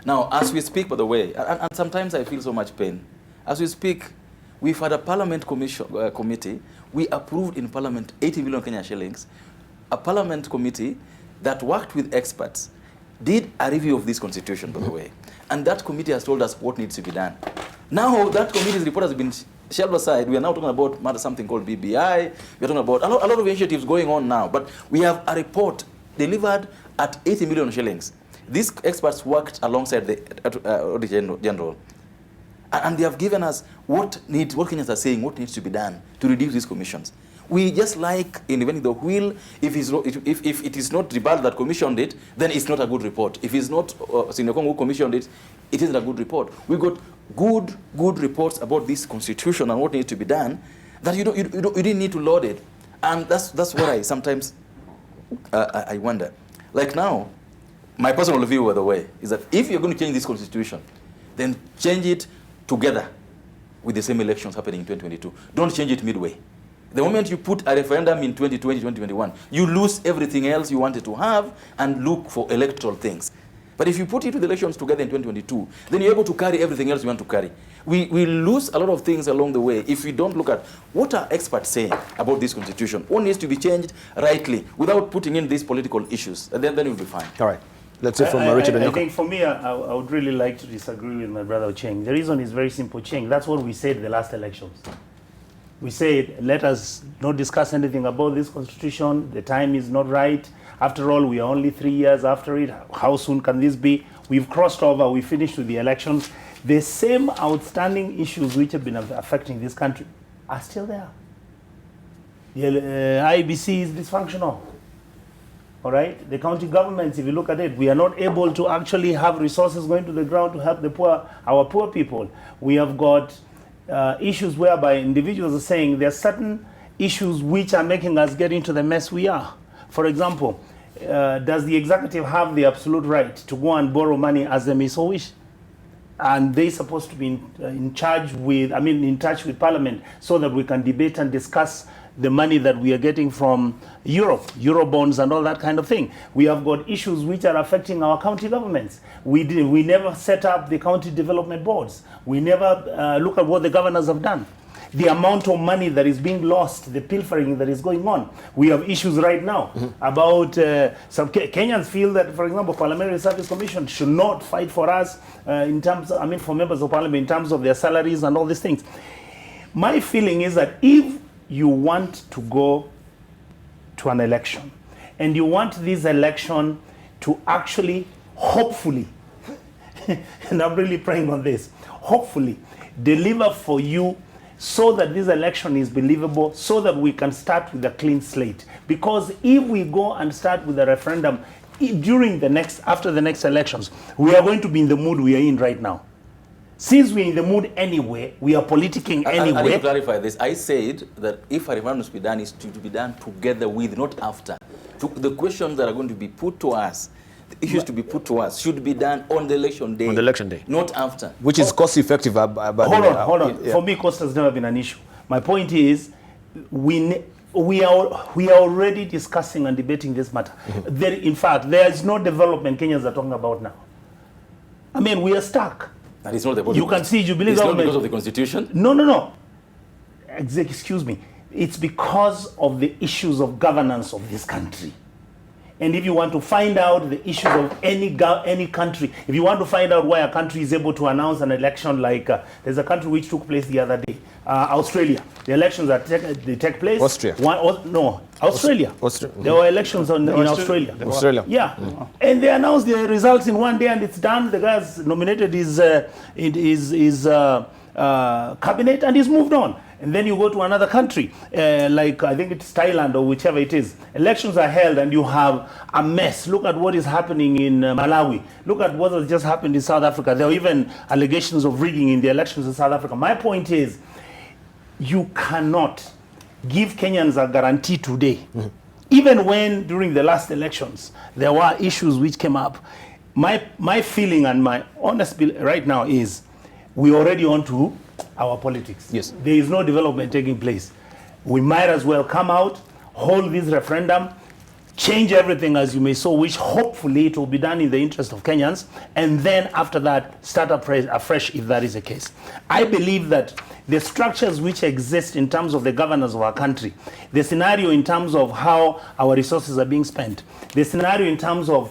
Now, as we speak, by the way, and sometimes I feel so much pain. As we speak, we've had a Parliament committee. We approved in Parliament 80 million Kenya shillings. A Parliament committee that worked with experts did a review of this constitution, by the way. And that committee has told us what needs to be done. Now that committee's report has been shelved aside. We are now talking about something called BBI. We're talking about a lot of initiatives going on now. But we have a report delivered at 80 million shillings. These experts worked alongside the Auditor General. And they have given us what Kenyans are saying, what needs to be done to reduce these commissions. We just like inventing the wheel. If it is not Debarl that commissioned it, then it's not a good report. If it's not Senior Kong who commissioned it, it isn't a good report. We got good reports about this constitution and what needs to be done that you didn't need to load it. And that's what I sometimes I wonder. Like now, my personal view, by the way, is that if you're going to change this constitution, then change it together with the same elections happening in 2022. Don't change it midway. The moment you put a referendum in 2020, 2021, you lose everything else you wanted to have and look for electoral things. But if you put it with the elections together in 2022, then you're able to carry everything else you want to carry. We lose a lot of things along the way if we don't look at what are experts saying about this constitution, what needs to be changed rightly without putting in these political issues, and then we'll be fine. All right. Let's hear from Richard. I think for me, I would really like to disagree with my brother Cheng. The reason is very simple, Cheng. That's what we said in the last elections. We said, let us not discuss anything about this constitution. The time is not right. After all, we are only 3 years after it. How soon can this be? We've crossed over. We finished with the elections. The same outstanding issues which have been affecting this country are still there. The IEBC is dysfunctional. All right, the county governments, if you look at it, we are not able to actually have resources going to the ground to help the poor, our poor people. We have got issues whereby individuals are saying there are certain issues which are making us get into the mess we are. For example, does the executive have the absolute right to go and borrow money as they may so wish? And they're supposed to be in touch with Parliament so that we can debate and discuss the money that we are getting from Europe, Euro bonds and all that kind of thing. We have got issues which are affecting our county governments. We never set up the county development boards. We never look at what the governors have done. The amount of money that is being lost, the pilfering that is going on. We have issues right now about some Kenyans feel that, for example, Parliamentary Service Commission should not fight for us in terms of, for members of Parliament in terms of their salaries and all these things. My feeling is that if you want to go to an election and you want this election to actually, hopefully, and I'm really praying on this, hopefully deliver for you so that this election is believable, so that we can start with a clean slate. Because if we go and start with a referendum after the next elections, we are going to be in the mood we are in right now. Since we're in the mood anyway, we are politicking anyway. I need to clarify this. I said that if a referendum is to be done, it's to be done together with, not after. The questions that are going to be put to us, the issues to be put to us, should be done on the election day. On the election day. Not after. Which is cost effective. Hold on. Yeah. For me, cost has never been an issue. My point is, we are already discussing and debating this matter. In fact, there is no development Kenyans are talking about now. I mean, we are stuck. And it's not about you can see Jubilee government. It's not because of the constitution? No. Excuse me. It's because of the issues of governance of this country. And if you want to find out the issues of any country, if you want to find out why a country is able to announce an election like, there's a country which took place the other day, Australia. The elections that take place. Austria. Australia. There were elections in Australia. Australia. Yeah. And they announced the results in one day and it's done. The guy's nominated his cabinet and he's moved on. And then you go to another country, like I think it's Thailand or whichever it is. Elections are held and you have a mess. Look at what is happening in Malawi. Look at what has just happened in South Africa. There are even allegations of rigging in the elections in South Africa. My point is, you cannot give Kenyans a guarantee today. Even when during the last elections, there were issues which came up. My feeling and my honest right now is, we already on to our politics. Yes. There is no development taking place. We might as well come out, hold this referendum, change everything as you may so wish. Hopefully it will be done in the interest of Kenyans, and then after that start afresh if that is the case. I believe that the structures which exist in terms of the governance of our country, the scenario in terms of how our resources are being spent, the scenario in terms of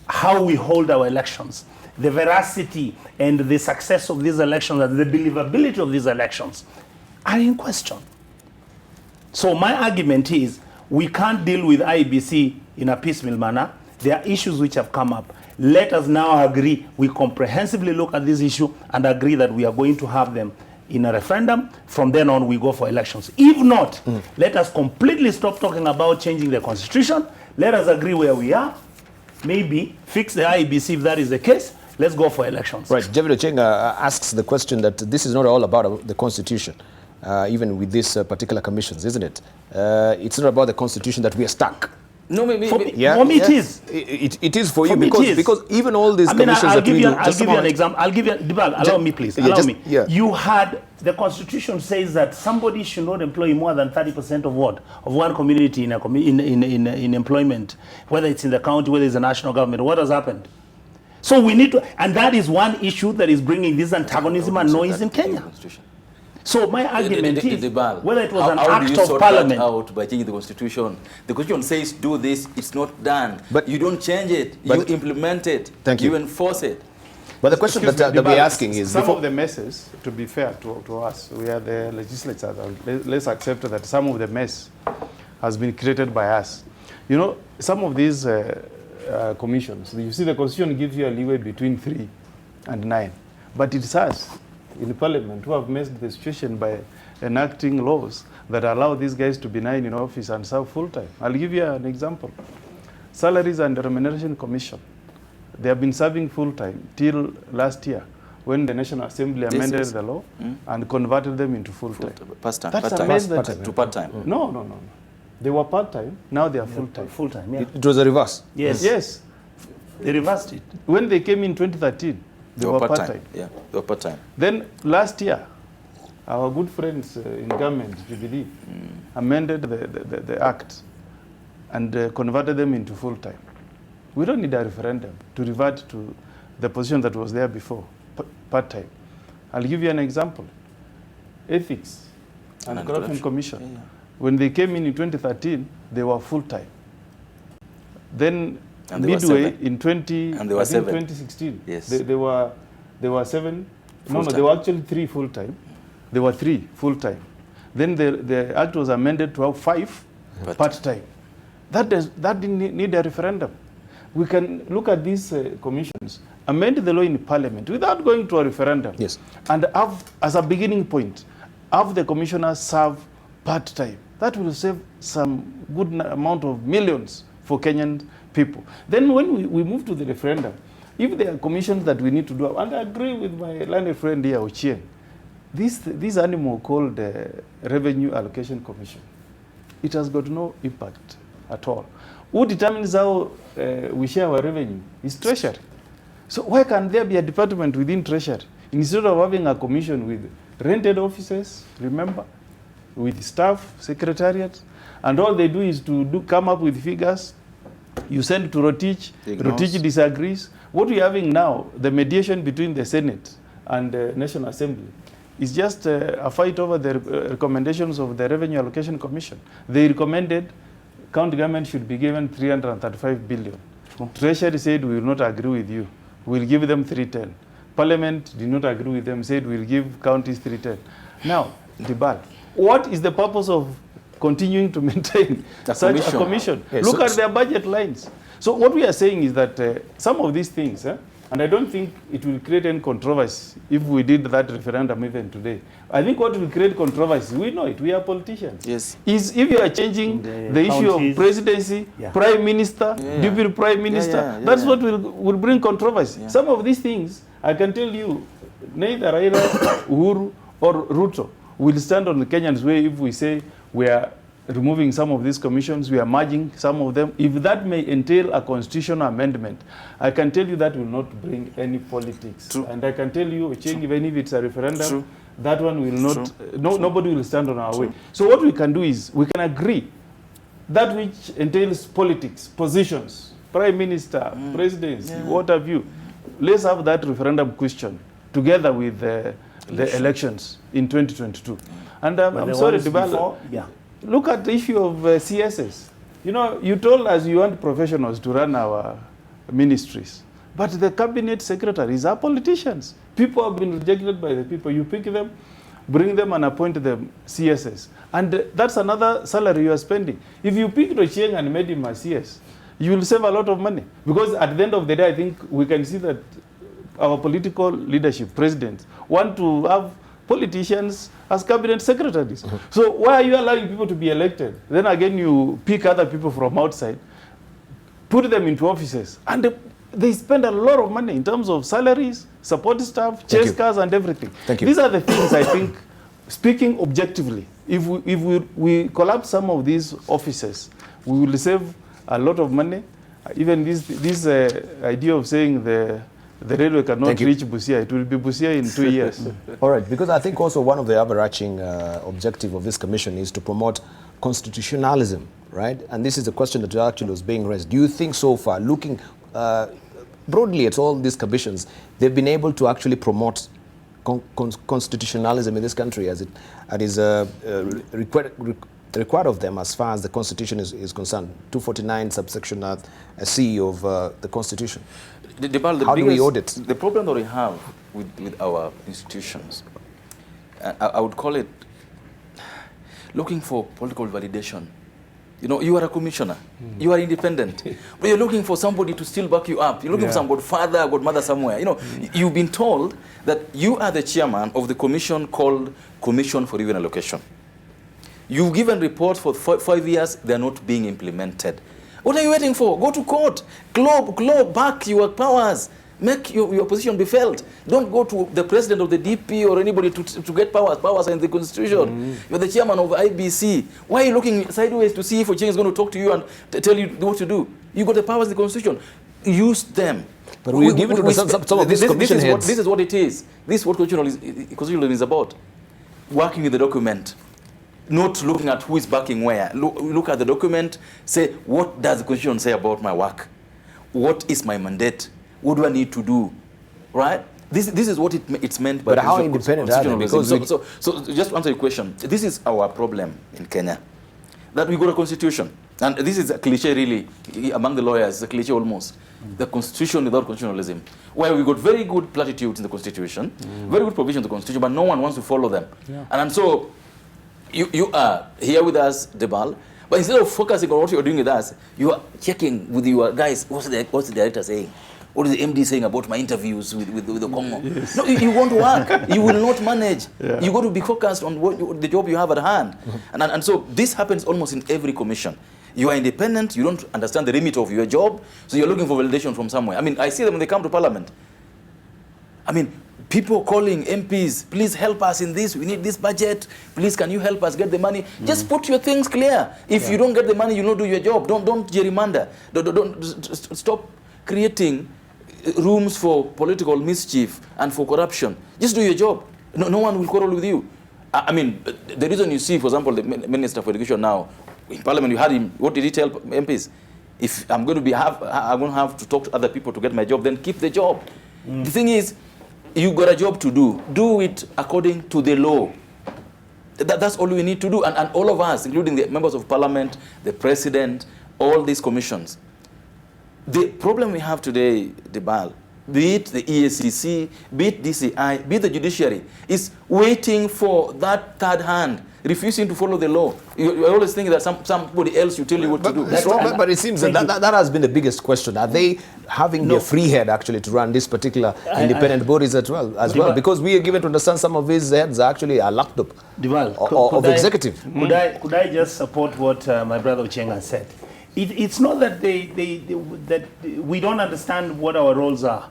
how we hold our elections, the veracity and the success of these elections and the believability of these elections are in question. So my argument is, we can't deal with IEBC in a piecemeal manner. There are issues which have come up. Let us now agree, we comprehensively look at this issue and agree that we are going to have them in a referendum. From then on, we go for elections. If not, let us completely stop talking about changing the constitution. Let us agree where we are. Maybe fix the IEBC if that is the case. Let's go for elections. Right. David Ochenga asks the question that this is not all about the constitution, even with these particular commissions, isn't it? It's not about the constitution that we are stuck. No, maybe. For me it is. It is for you because even all these commissions I'll that give we you, do. I'll give you an example. I'll give you, Debarl, allow me please. Allow me. Yeah. You had, the constitution says that somebody should not employ more than 30% of what? Of one community in employment, whether it's in the county, whether it's the national government. What has happened? So we need to, and that is one issue that is bringing this antagonism and noise in Kenya. So my argument is, whether it was an act of parliament. Out by changing the constitution. The constitution says do this, it's not done. But you don't change it, you implement it, you enforce it. But the question that we're asking is, some of the messes, to be fair to us, we are the legislature, let's accept that some of the mess has been created by us. You know, some of these commissions, you see the constitution gives you a leeway between 3 and 9. But it's us in Parliament who have messed the situation by enacting laws that allow these guys to be 9 in office and serve full-time. I'll give you an example. Salaries and Remuneration Commission, they have been serving full-time till last year when the National Assembly amended the law and converted them into full-time. To part-time. No. They were part-time, now they are full-time. Full-time, yeah. It was a reverse. Yes. Yes. They reversed it. When they came in 2013, they were part-time. Yeah, they were part-time. Then last year, our good friends in government, Jubilee, amended the act and converted them into full-time. We don't need a referendum to revert to the position that was there before, part-time. I'll give you an example. Ethics and Corruption Commission. Yeah. When they came in 2013, they were full-time. Then midway in 2016, yes. they were 7. No, they were actually 3 full-time. They were 3 full-time. Then the act was amended to have 5 part-time. That didn't need a referendum. We can look at these commissions, amend the law in Parliament without going to a referendum. Yes. And have, as a beginning point, have the commissioners serve part-time. That will save some good amount of millions for Kenyan people. Then when we move to the referendum, if there are commissions that we need to do, and I agree with my learned friend here, Ochieng, this animal called the Revenue Allocation Commission, it has got no impact at all. Who determines how we share our revenue is Treasury. So why can't there be a department within Treasury instead of having a commission with rented offices, remember, with staff, secretariat, and all they do is to come up with figures. You send to Rotich, Rotich disagrees. What we're having now, the mediation between the Senate and the National Assembly, is just a fight over the recommendations of the Revenue Allocation Commission. They recommended county government should be given 335 billion. Treasury said we will not agree with you. We'll give them 310. Parliament did not agree with them, said we'll give counties 310. Now, Debarl, what is the purpose of continuing to maintain such a commission? Yes, look at their budget lines. So what we are saying is that some of these things, And I don't think it will create any controversy if we did that referendum even today. I think what will create controversy, we know it, we are politicians. Yes. Is if you are changing the issue of presidency, prime minister, deputy prime minister, that's what will bring controversy. Some of these things, I can tell you, neither Raila, Uhuru, or Ruto will stand on the Kenyans' way if we say we are removing some of these commissions, we are merging some of them. If that may entail a constitutional amendment, I can tell you that will not bring any politics. True. And I can tell you, even if it's a referendum, True. that one will not, nobody will stand on our way. So what we can do is, we can agree that which entails politics, positions, prime minister, presidency, what have you. Let's have that referendum question together with the elections in 2022. And I'm sorry, Debarl, look at the issue of CSS. You know, you told us you want professionals to run our ministries, but the cabinet secretaries are politicians. People have been rejected by the people. You pick them, bring them and appoint them CSS. And that's another salary you are spending. If you pick Ochieng and made him a CS, you will save a lot of money. Because at the end of the day, I think we can see that our political leadership, presidents, want to have politicians as cabinet secretaries. So why are you allowing people to be elected? Then again, you pick other people from outside, put them into offices, and they spend a lot of money in terms of salaries, support staff, chase cars, and everything. These are the things I think, speaking objectively, if we collapse some of these offices, we will save a lot of money. Even this idea of saying the railway cannot reach Busia, it will be Busia in 2 years. All right, because I think also one of the overarching objective of this commission is to promote constitutionalism, right? And this is a question that actually was being raised. Do you think so far, looking broadly at all these commissions, they've been able to actually promote constitutionalism in this country as it is required of them as far as the Constitution is concerned? 249 subsection C of the Constitution. How do we audit? The problem that we have with our institutions, I would call it looking for political validation. You know, you are a commissioner, you are independent, but you're looking for somebody to still back you up. You're looking for some godfather, godmother somewhere. You know, you've been told that you are the chairman of the commission called Commission for Revenue Allocation. You've given reports for 5 years, they're not being implemented. What are you waiting for? Go to court, claw back your powers, make your position be felt. Don't go to the president of the DP or anybody to get powers. Powers are in the Constitution. You're the chairman of IEBC. Why are you looking sideways to see if Ochieng is going to talk to you and tell you what to do? You got the powers in the Constitution. Use them. But we give it to some of these commission heads. This is what it is. This is what constitutionalism is about. Working with the document. Not looking at who is backing where. Look at the document, say, what does the Constitution say about my work? What is my mandate? What do I need to do? Right? This is what it's meant by. But how independent are they? Because so just to answer your question, this is our problem in Kenya. That we got a constitution. And this is a cliche really, among the lawyers, it's a cliche almost. The constitution without constitutionalism. Where we got very good platitudes in the constitution, very good provisions in the constitution, but no one wants to follow them. And so, you are here with us, Debarl, but instead of focusing on what you're doing with us, you are checking with your guys, what's the director saying? What is the MD saying about my interviews with the Congo? Yes. No, you want to work. You will not manage. You got to be focused on the job you have at hand. And so this happens almost in every commission. You are independent, you don't understand the remit of your job, so you're looking for validation from somewhere. I mean, I see them when they come to Parliament. I mean, people calling MPs, please help us in this, we need this budget, please can you help us get the money? Just put your things clear. If you don't get the money, you don't do your job. Don't gerrymander. Don't stop creating rooms for political mischief and for corruption. Just do your job. No one will quarrel with you. I mean, the reason you see, for example, the Minister for Education now, in Parliament, you had him, what did he tell MPs? If I'm going to have to talk to other people to get my job, then keep the job. The thing is, you got a job to do. Do it according to the law. That's all we need to do. And all of us, including the members of Parliament, the President, all these commissions. The problem we have today, Debarl, be it the EACC, be it DCI, be it the judiciary, is waiting for that third hand refusing to follow the law. You always think that somebody else should tell you what to do. But it seems that has been the biggest question. Are they having their free head actually to run this particular independent bodies as well? Because we are given to understand some of these heads are actually locked up of executive. Could I just support what my brother Ochenga said? It's not that that we don't understand what our roles are.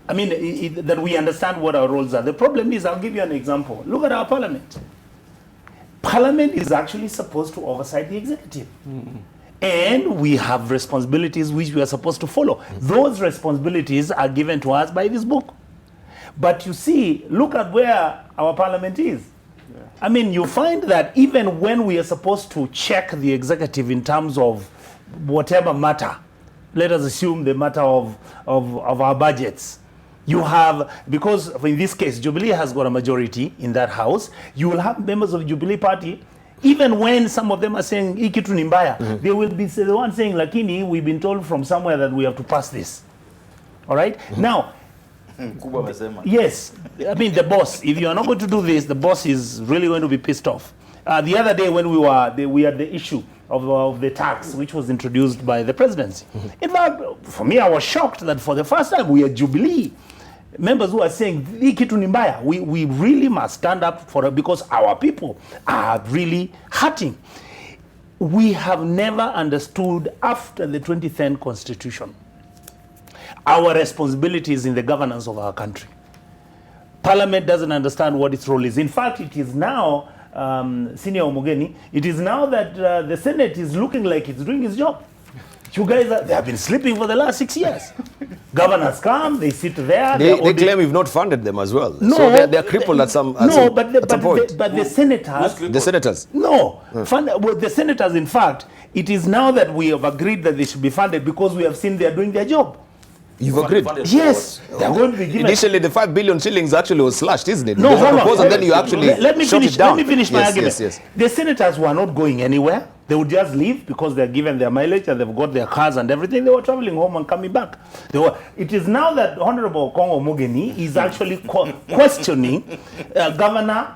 I mean, that we understand what our roles are. The problem is, I'll give you an example. Look at our parliament. Parliament is actually supposed to oversight the executive. And we have responsibilities which we are supposed to follow. Those responsibilities are given to us by this book. But you see, look at where our parliament is. I mean, you find that even when we are supposed to check the executive in terms of whatever matter, let us assume the matter of our budgets, you have, because in this case, Jubilee has got a majority in that house, you will have members of the Jubilee party, even when some of them are saying, Ikitu Nimbaya, they will be the one saying, Lakini, we've been told from somewhere that we have to pass this. All right? Now, yes, I mean, the boss, if you are not going to do this, the boss is really going to be pissed off. The other day when we had the issue of the tax, which was introduced by the presidency. In fact, for me, I was shocked that for the first time we had Jubilee members who are saying, we really must stand up for it because our people are really hurting. We have never understood after the 2010 Constitution our responsibilities in the governance of our country. Parliament doesn't understand what its role is. In fact, it is now, Senior Omogeni, it is now that the Senate is looking like it's doing its job. You guys, they have been sleeping for the last 6 years. Governors come, they sit there. They claim we've not funded them as well. No, so they're crippled at some point. But the senators... The senators? No. Well, the senators, in fact, it is now that we have agreed that they should be funded because we have seen they are doing their job. You've agreed? Yes. They are going to be given. Initially, the 5 billion shillings actually was slashed, isn't it? No, hold on. And then you actually shut it down. Let me finish my argument. Yes. The senators were not going anywhere. They would just leave because they're given their mileage and they've got their cars and everything. They were traveling home and coming back. It is now that Honorable Kongo Mugeni is actually questioning Governor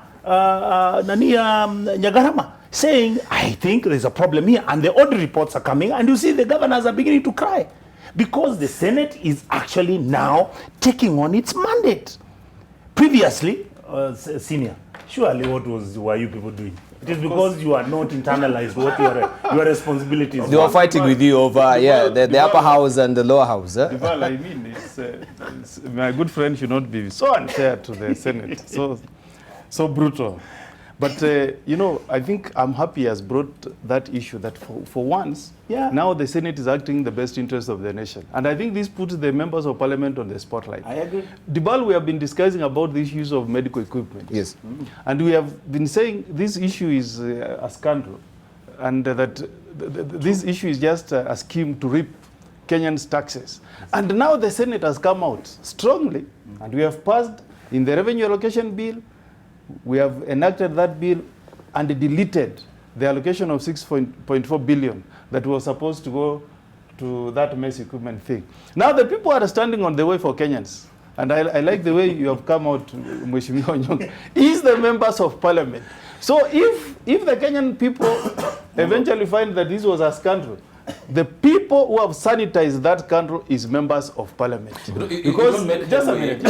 Nyagarama, saying, I think there's a problem here. And the audit reports are coming and you see the governors are beginning to cry because the Senate is actually now taking on its mandate. Previously, Senior, surely what were you people doing? It is because you are not internalized what your responsibilities. They were fighting with you over the upper house and the lower house. Debarl, I mean, my good friend should not be so unfair to the Senate, so brutal. But you know, I think I'm happy he has brought that issue that for once, now the Senate is acting in the best interest of the nation. And I think this puts the members of parliament on the spotlight. I agree. Debarl, we have been discussing about the issues of medical equipment. Yes. And we have been saying this issue is a scandal and that this issue is just a scheme to reap Kenyans' taxes. And now the Senate has come out strongly and we have passed in the revenue allocation bill. We have enacted that bill and deleted the allocation of 6.4 billion that was supposed to go to that mess equipment thing. Now the people are standing on the way for Kenyans. And I like the way you have come out, Mheshimiwa Onyonga. Is the members of parliament. So if the Kenyan people eventually find that this was a scandal, the people who have sanitized that scandal is members of parliament. Because, just a minute,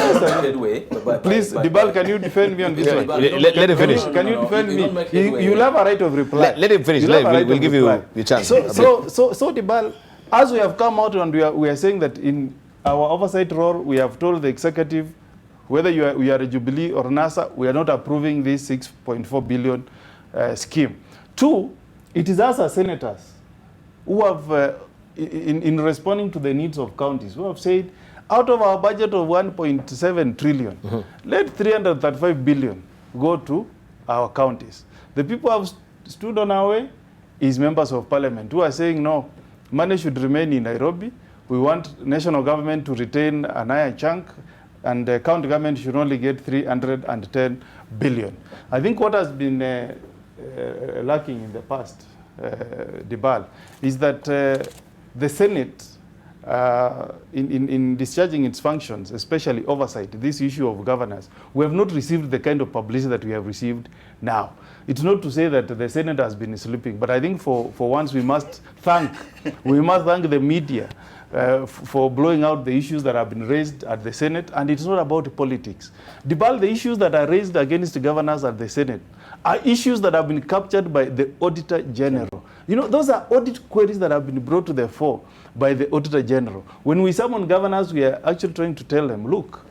please, Debarl, can you defend me on this one? Let him finish. Can you defend me? You'll have a right of reply. Let him finish. We'll give you the chance. So Debarl, as we have come out and we are saying that in our oversight role, we have told the executive, whether we are a Jubilee or NASA, we are not approving this 6.4 billion scheme. Two, it is us as senators who have, in responding to the needs of counties, who have said, out of our budget of 1.7 trillion, let 335 billion go to our counties. The people who have stood on our way is members of parliament who are saying, no, money should remain in Nairobi. We want national government to retain an higher chunk, and the county government should only get 310 billion. I think what has been lacking in the past, Debarl, is that the Senate in discharging its functions, especially oversight, this issue of governance, we have not received the kind of publicity that we have received now. It's not to say that the Senate has been sleeping, but I think for once we must thank the media for blowing out the issues that have been raised at the Senate, and it's not about politics. Debarl, the issues that are raised against the governors at the Senate are issues that have been captured by the Auditor General. You know, those are audit queries that have been brought to the fore by the Auditor General. When we summon governors, we are actually trying to tell them, look,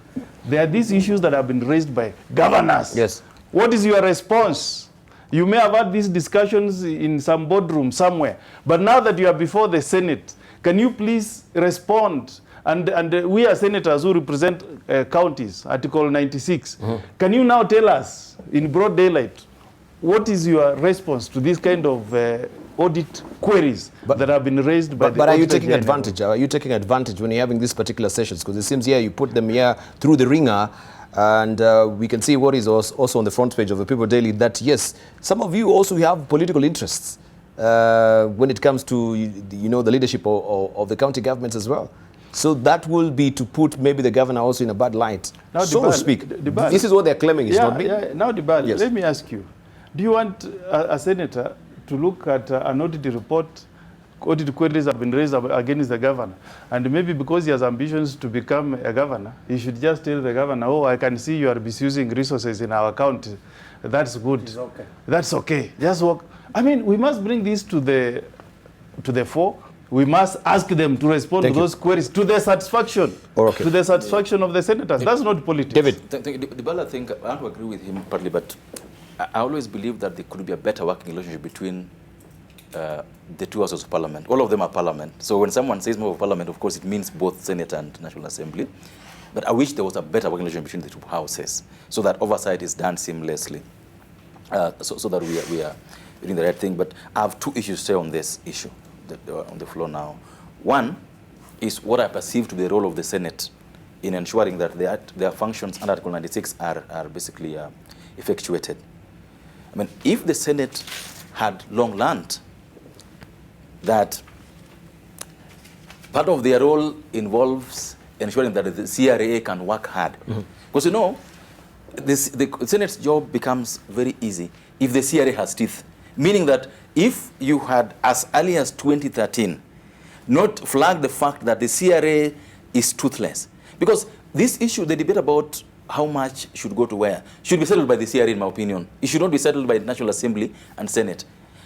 there are these issues that have been raised by governors. Yes. What is your response? You may have had these discussions in some boardroom somewhere, but now that you are before the Senate, can you please respond? And we are senators who represent counties, Article 96. Can you now tell us in broad daylight, what is your response to this kind of audit queries that have been raised by the But are you taking General? advantage? Are you taking advantage when you're having these particular sessions? Because it seems here you put them here through the ringer, and we can see what is also on the front page of the People Daily, that yes, some of you also have political interests when it comes to the leadership of the county governments as well. So that will be to put maybe the governor also in a bad light, now, so to speak. Debarl, this is what they're claiming, is not me. Now, Debarl, Yes. let me ask you, do you want a senator to look at an audit report, audit queries have been raised against the governor, and maybe because he has ambitions to become a governor, he should just tell the governor, oh, I can see you are misusing resources in our county. That's good. It's okay. That's okay. Just work. I mean, we must bring this to the fore. We must ask them to respond to those queries to their satisfaction, to the satisfaction of the senators. That's not politics. David. Debarl, I think I want to agree with him partly, but I always believe that there could be a better working relationship between the two houses of parliament. All of them are parliament. So when someone says more of parliament, of course, it means both Senate and National Assembly. But I wish there was a better working relationship between the two houses so that oversight is done seamlessly, so that we are doing the right thing. But I have two issues to say on this issue that are on the floor now. One is what I perceive to be the role of the Senate in ensuring that their functions under Article 96 are basically effectuated. I mean, if the Senate had long learned that part of their role involves ensuring that the CRA can work hard. Because the Senate's job becomes very easy if the CRA has teeth. Meaning that if you had, as early as 2013, not flagged the fact that the CRA is toothless. Because this issue, the debate about how much should go to where, should be settled by the CRA, in my opinion. It should not be settled by the National Assembly and Senate.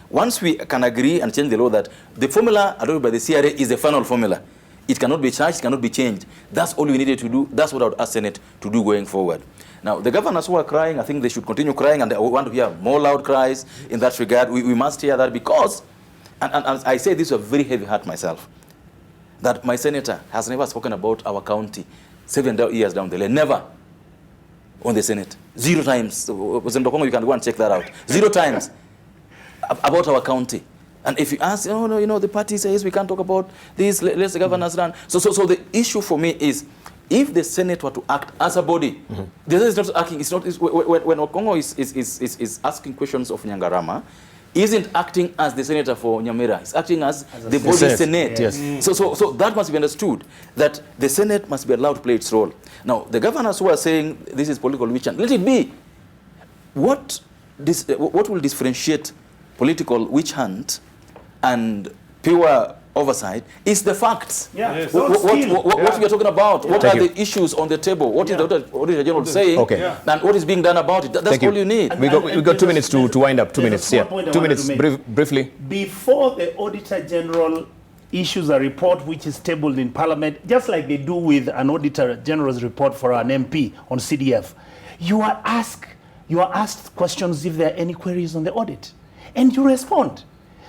Once we can agree and change the law that the formula adopted by the CRA is the final formula, it cannot be changed, cannot be changed. That's all we needed to do. That's what I would ask Senate to do going forward. Now, the governors who are crying, I think they should continue crying, and I want to hear more loud cries in that regard. We must hear that because, and I say this with a very heavy heart myself, that my senator has never spoken about our county 7 years down the lane. Never on the Senate. 0 times. Senator Kongo, you can go and check that out. 0 times about our county. And if you ask, no, the party says we can't talk about this, let the governors run. So the issue for me is, if the Senate were to act as a body, the Senate is not acting. It's not when Okongo is asking questions of Nyangarama, isn't acting as the senator for Nyamira. He's acting as the body Senate. Yes. So that must be understood, that the Senate must be allowed to play its role. Now, the governors who are saying this is political witch hunt, let it be. What will differentiate political witch hunt and pure oversight is the facts. Yeah. Yes. What we are talking about, what are the issues on the table, what is the Auditor General saying, and what is being done about it. That's all you need. We got 2 minutes to wind up. 2 minutes, 2 minutes, briefly. Before the Auditor General issues a report which is tabled in Parliament, just like they do with an Auditor General's report for an MP on CDF, you are asked questions if there are any queries on the audit, and you respond.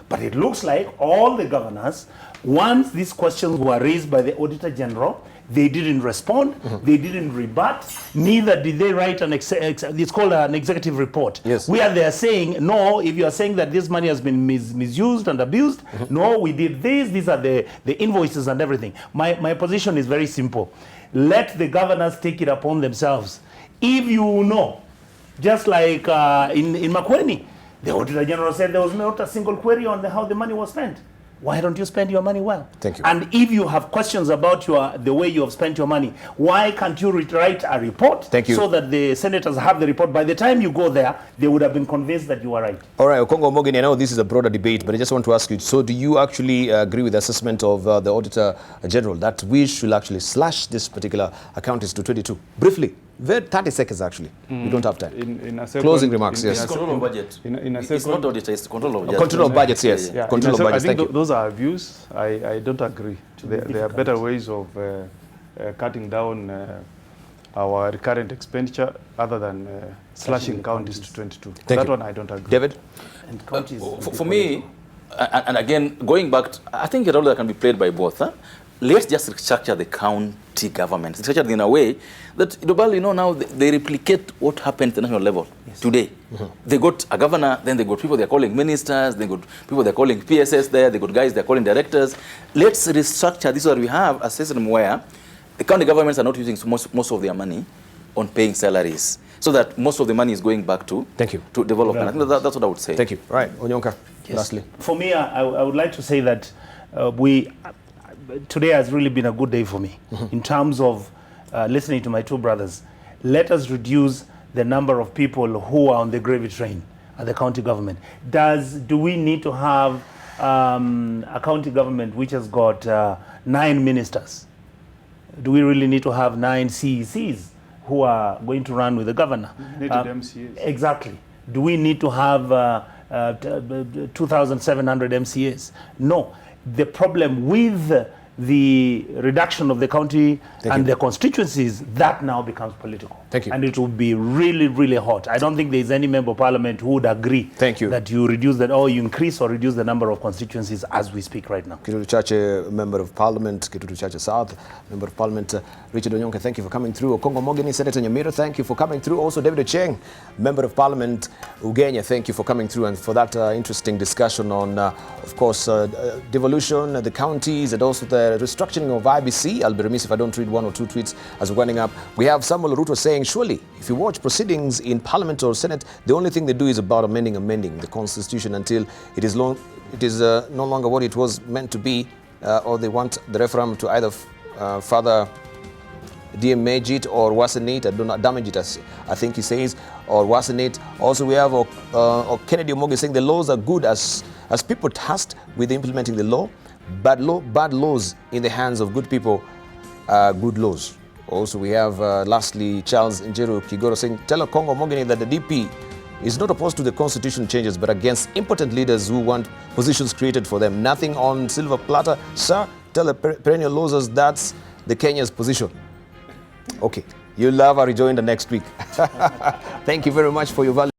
But it looks like all the governors, once these questions were raised by the Auditor General, they didn't respond, they didn't rebut, neither did they write it's called an executive report. Yes. Where they are saying, no, if you are saying that this money has been misused and abused, no, we did this, these are the invoices and everything. My position is very simple. Let the governors take it upon themselves. If you know, just like in Makueni, the Auditor General said there was not a single query on how the money was spent. why don't you spend your money well? Thank you. And if you have questions about the way you have spent your money, why can't you write a report? Thank you. So that the senators have the report. By the time you go there, they would have been convinced that you are right. All right, Okongo Omogeni, I know this is a broader debate, but I just want to ask you, so do you actually agree with the assessment of the Auditor General that we should actually slash this particular account to 22? Briefly, 30 seconds actually. We don't have time. In a second, closing remarks, yes. It's control of budget. In a It's second, not auditor, it's control of budget. Control of budgets, yes. yeah, Control of I budgets, think thank you. those are views. I don't agree. There are better ways of cutting down our recurrent expenditure other than slashing counties to 22. That one I don't agree. David? And counties For me, and again, going back, I think a role that can be played by both. Let's just restructure the county government. Restructure in a way that, Debarl, you know, now they replicate what happened at the national level today. They got a governor, then they got people they're calling ministers, they got people they're calling PSS there, they got guys they're calling directors. Let's restructure this so that we have a system where the county governments are not using most of their money on paying salaries, so that most of the money is going back to development. I think that's what I would say. Thank you. Right, Onyonka, lastly. For me, I would like to say that today has really been a good day for me in terms of listening to my two brothers. Let us reduce the number of people who are on the gravy train at the county government. Do we need to have a county government which has got 9 ministers? Do we really need to have 9 CECs who are going to run with the governor? Needed MCAs. Exactly. Do we need to have 2,700 MCAs? No. The problem with the reduction of the county and the constituencies, that now becomes political. Thank you. And it will be really, really hot. I don't think there's any member of parliament who would agree that you reduce that, or you increase or reduce the number of constituencies as we speak right now. Kitutu Chache, Member of Parliament, Kitutu Chache South, Member of Parliament, Richard Onyonka, thank you for coming through. Okongo Omogeni, Senator Nyamira, thank you for coming through. Also, David Ocheng, Member of Parliament, Ugenya, thank you for coming through and for that interesting discussion on, of course, devolution, the counties, and also the restructuring of IEBC. I'll be remiss if I don't read 1 or 2 tweets as we're winding up. We have Samuel Ruto saying, surely, if you watch proceedings in Parliament or Senate, the only thing they do is about amending the Constitution until it is no longer what it was meant to be, or they want the referendum to either further damage it or worsen it, do not damage it, as I think he says, or worsen it. Also, we have Kennedy Omoge saying the laws are good as people tasked with implementing the law. Bad laws in the hands of good people are good laws. Also, we have, lastly, Charles Njeru Kigoro saying, tell Okongo Omogeni that the DP is not opposed to the constitution changes, but against impotent leaders who want positions created for them. Nothing on silver platter. Sir, tell the perennial losers that's the Kenya's position. Okay, you'll have a rejoinder next week. Thank you very much for your value.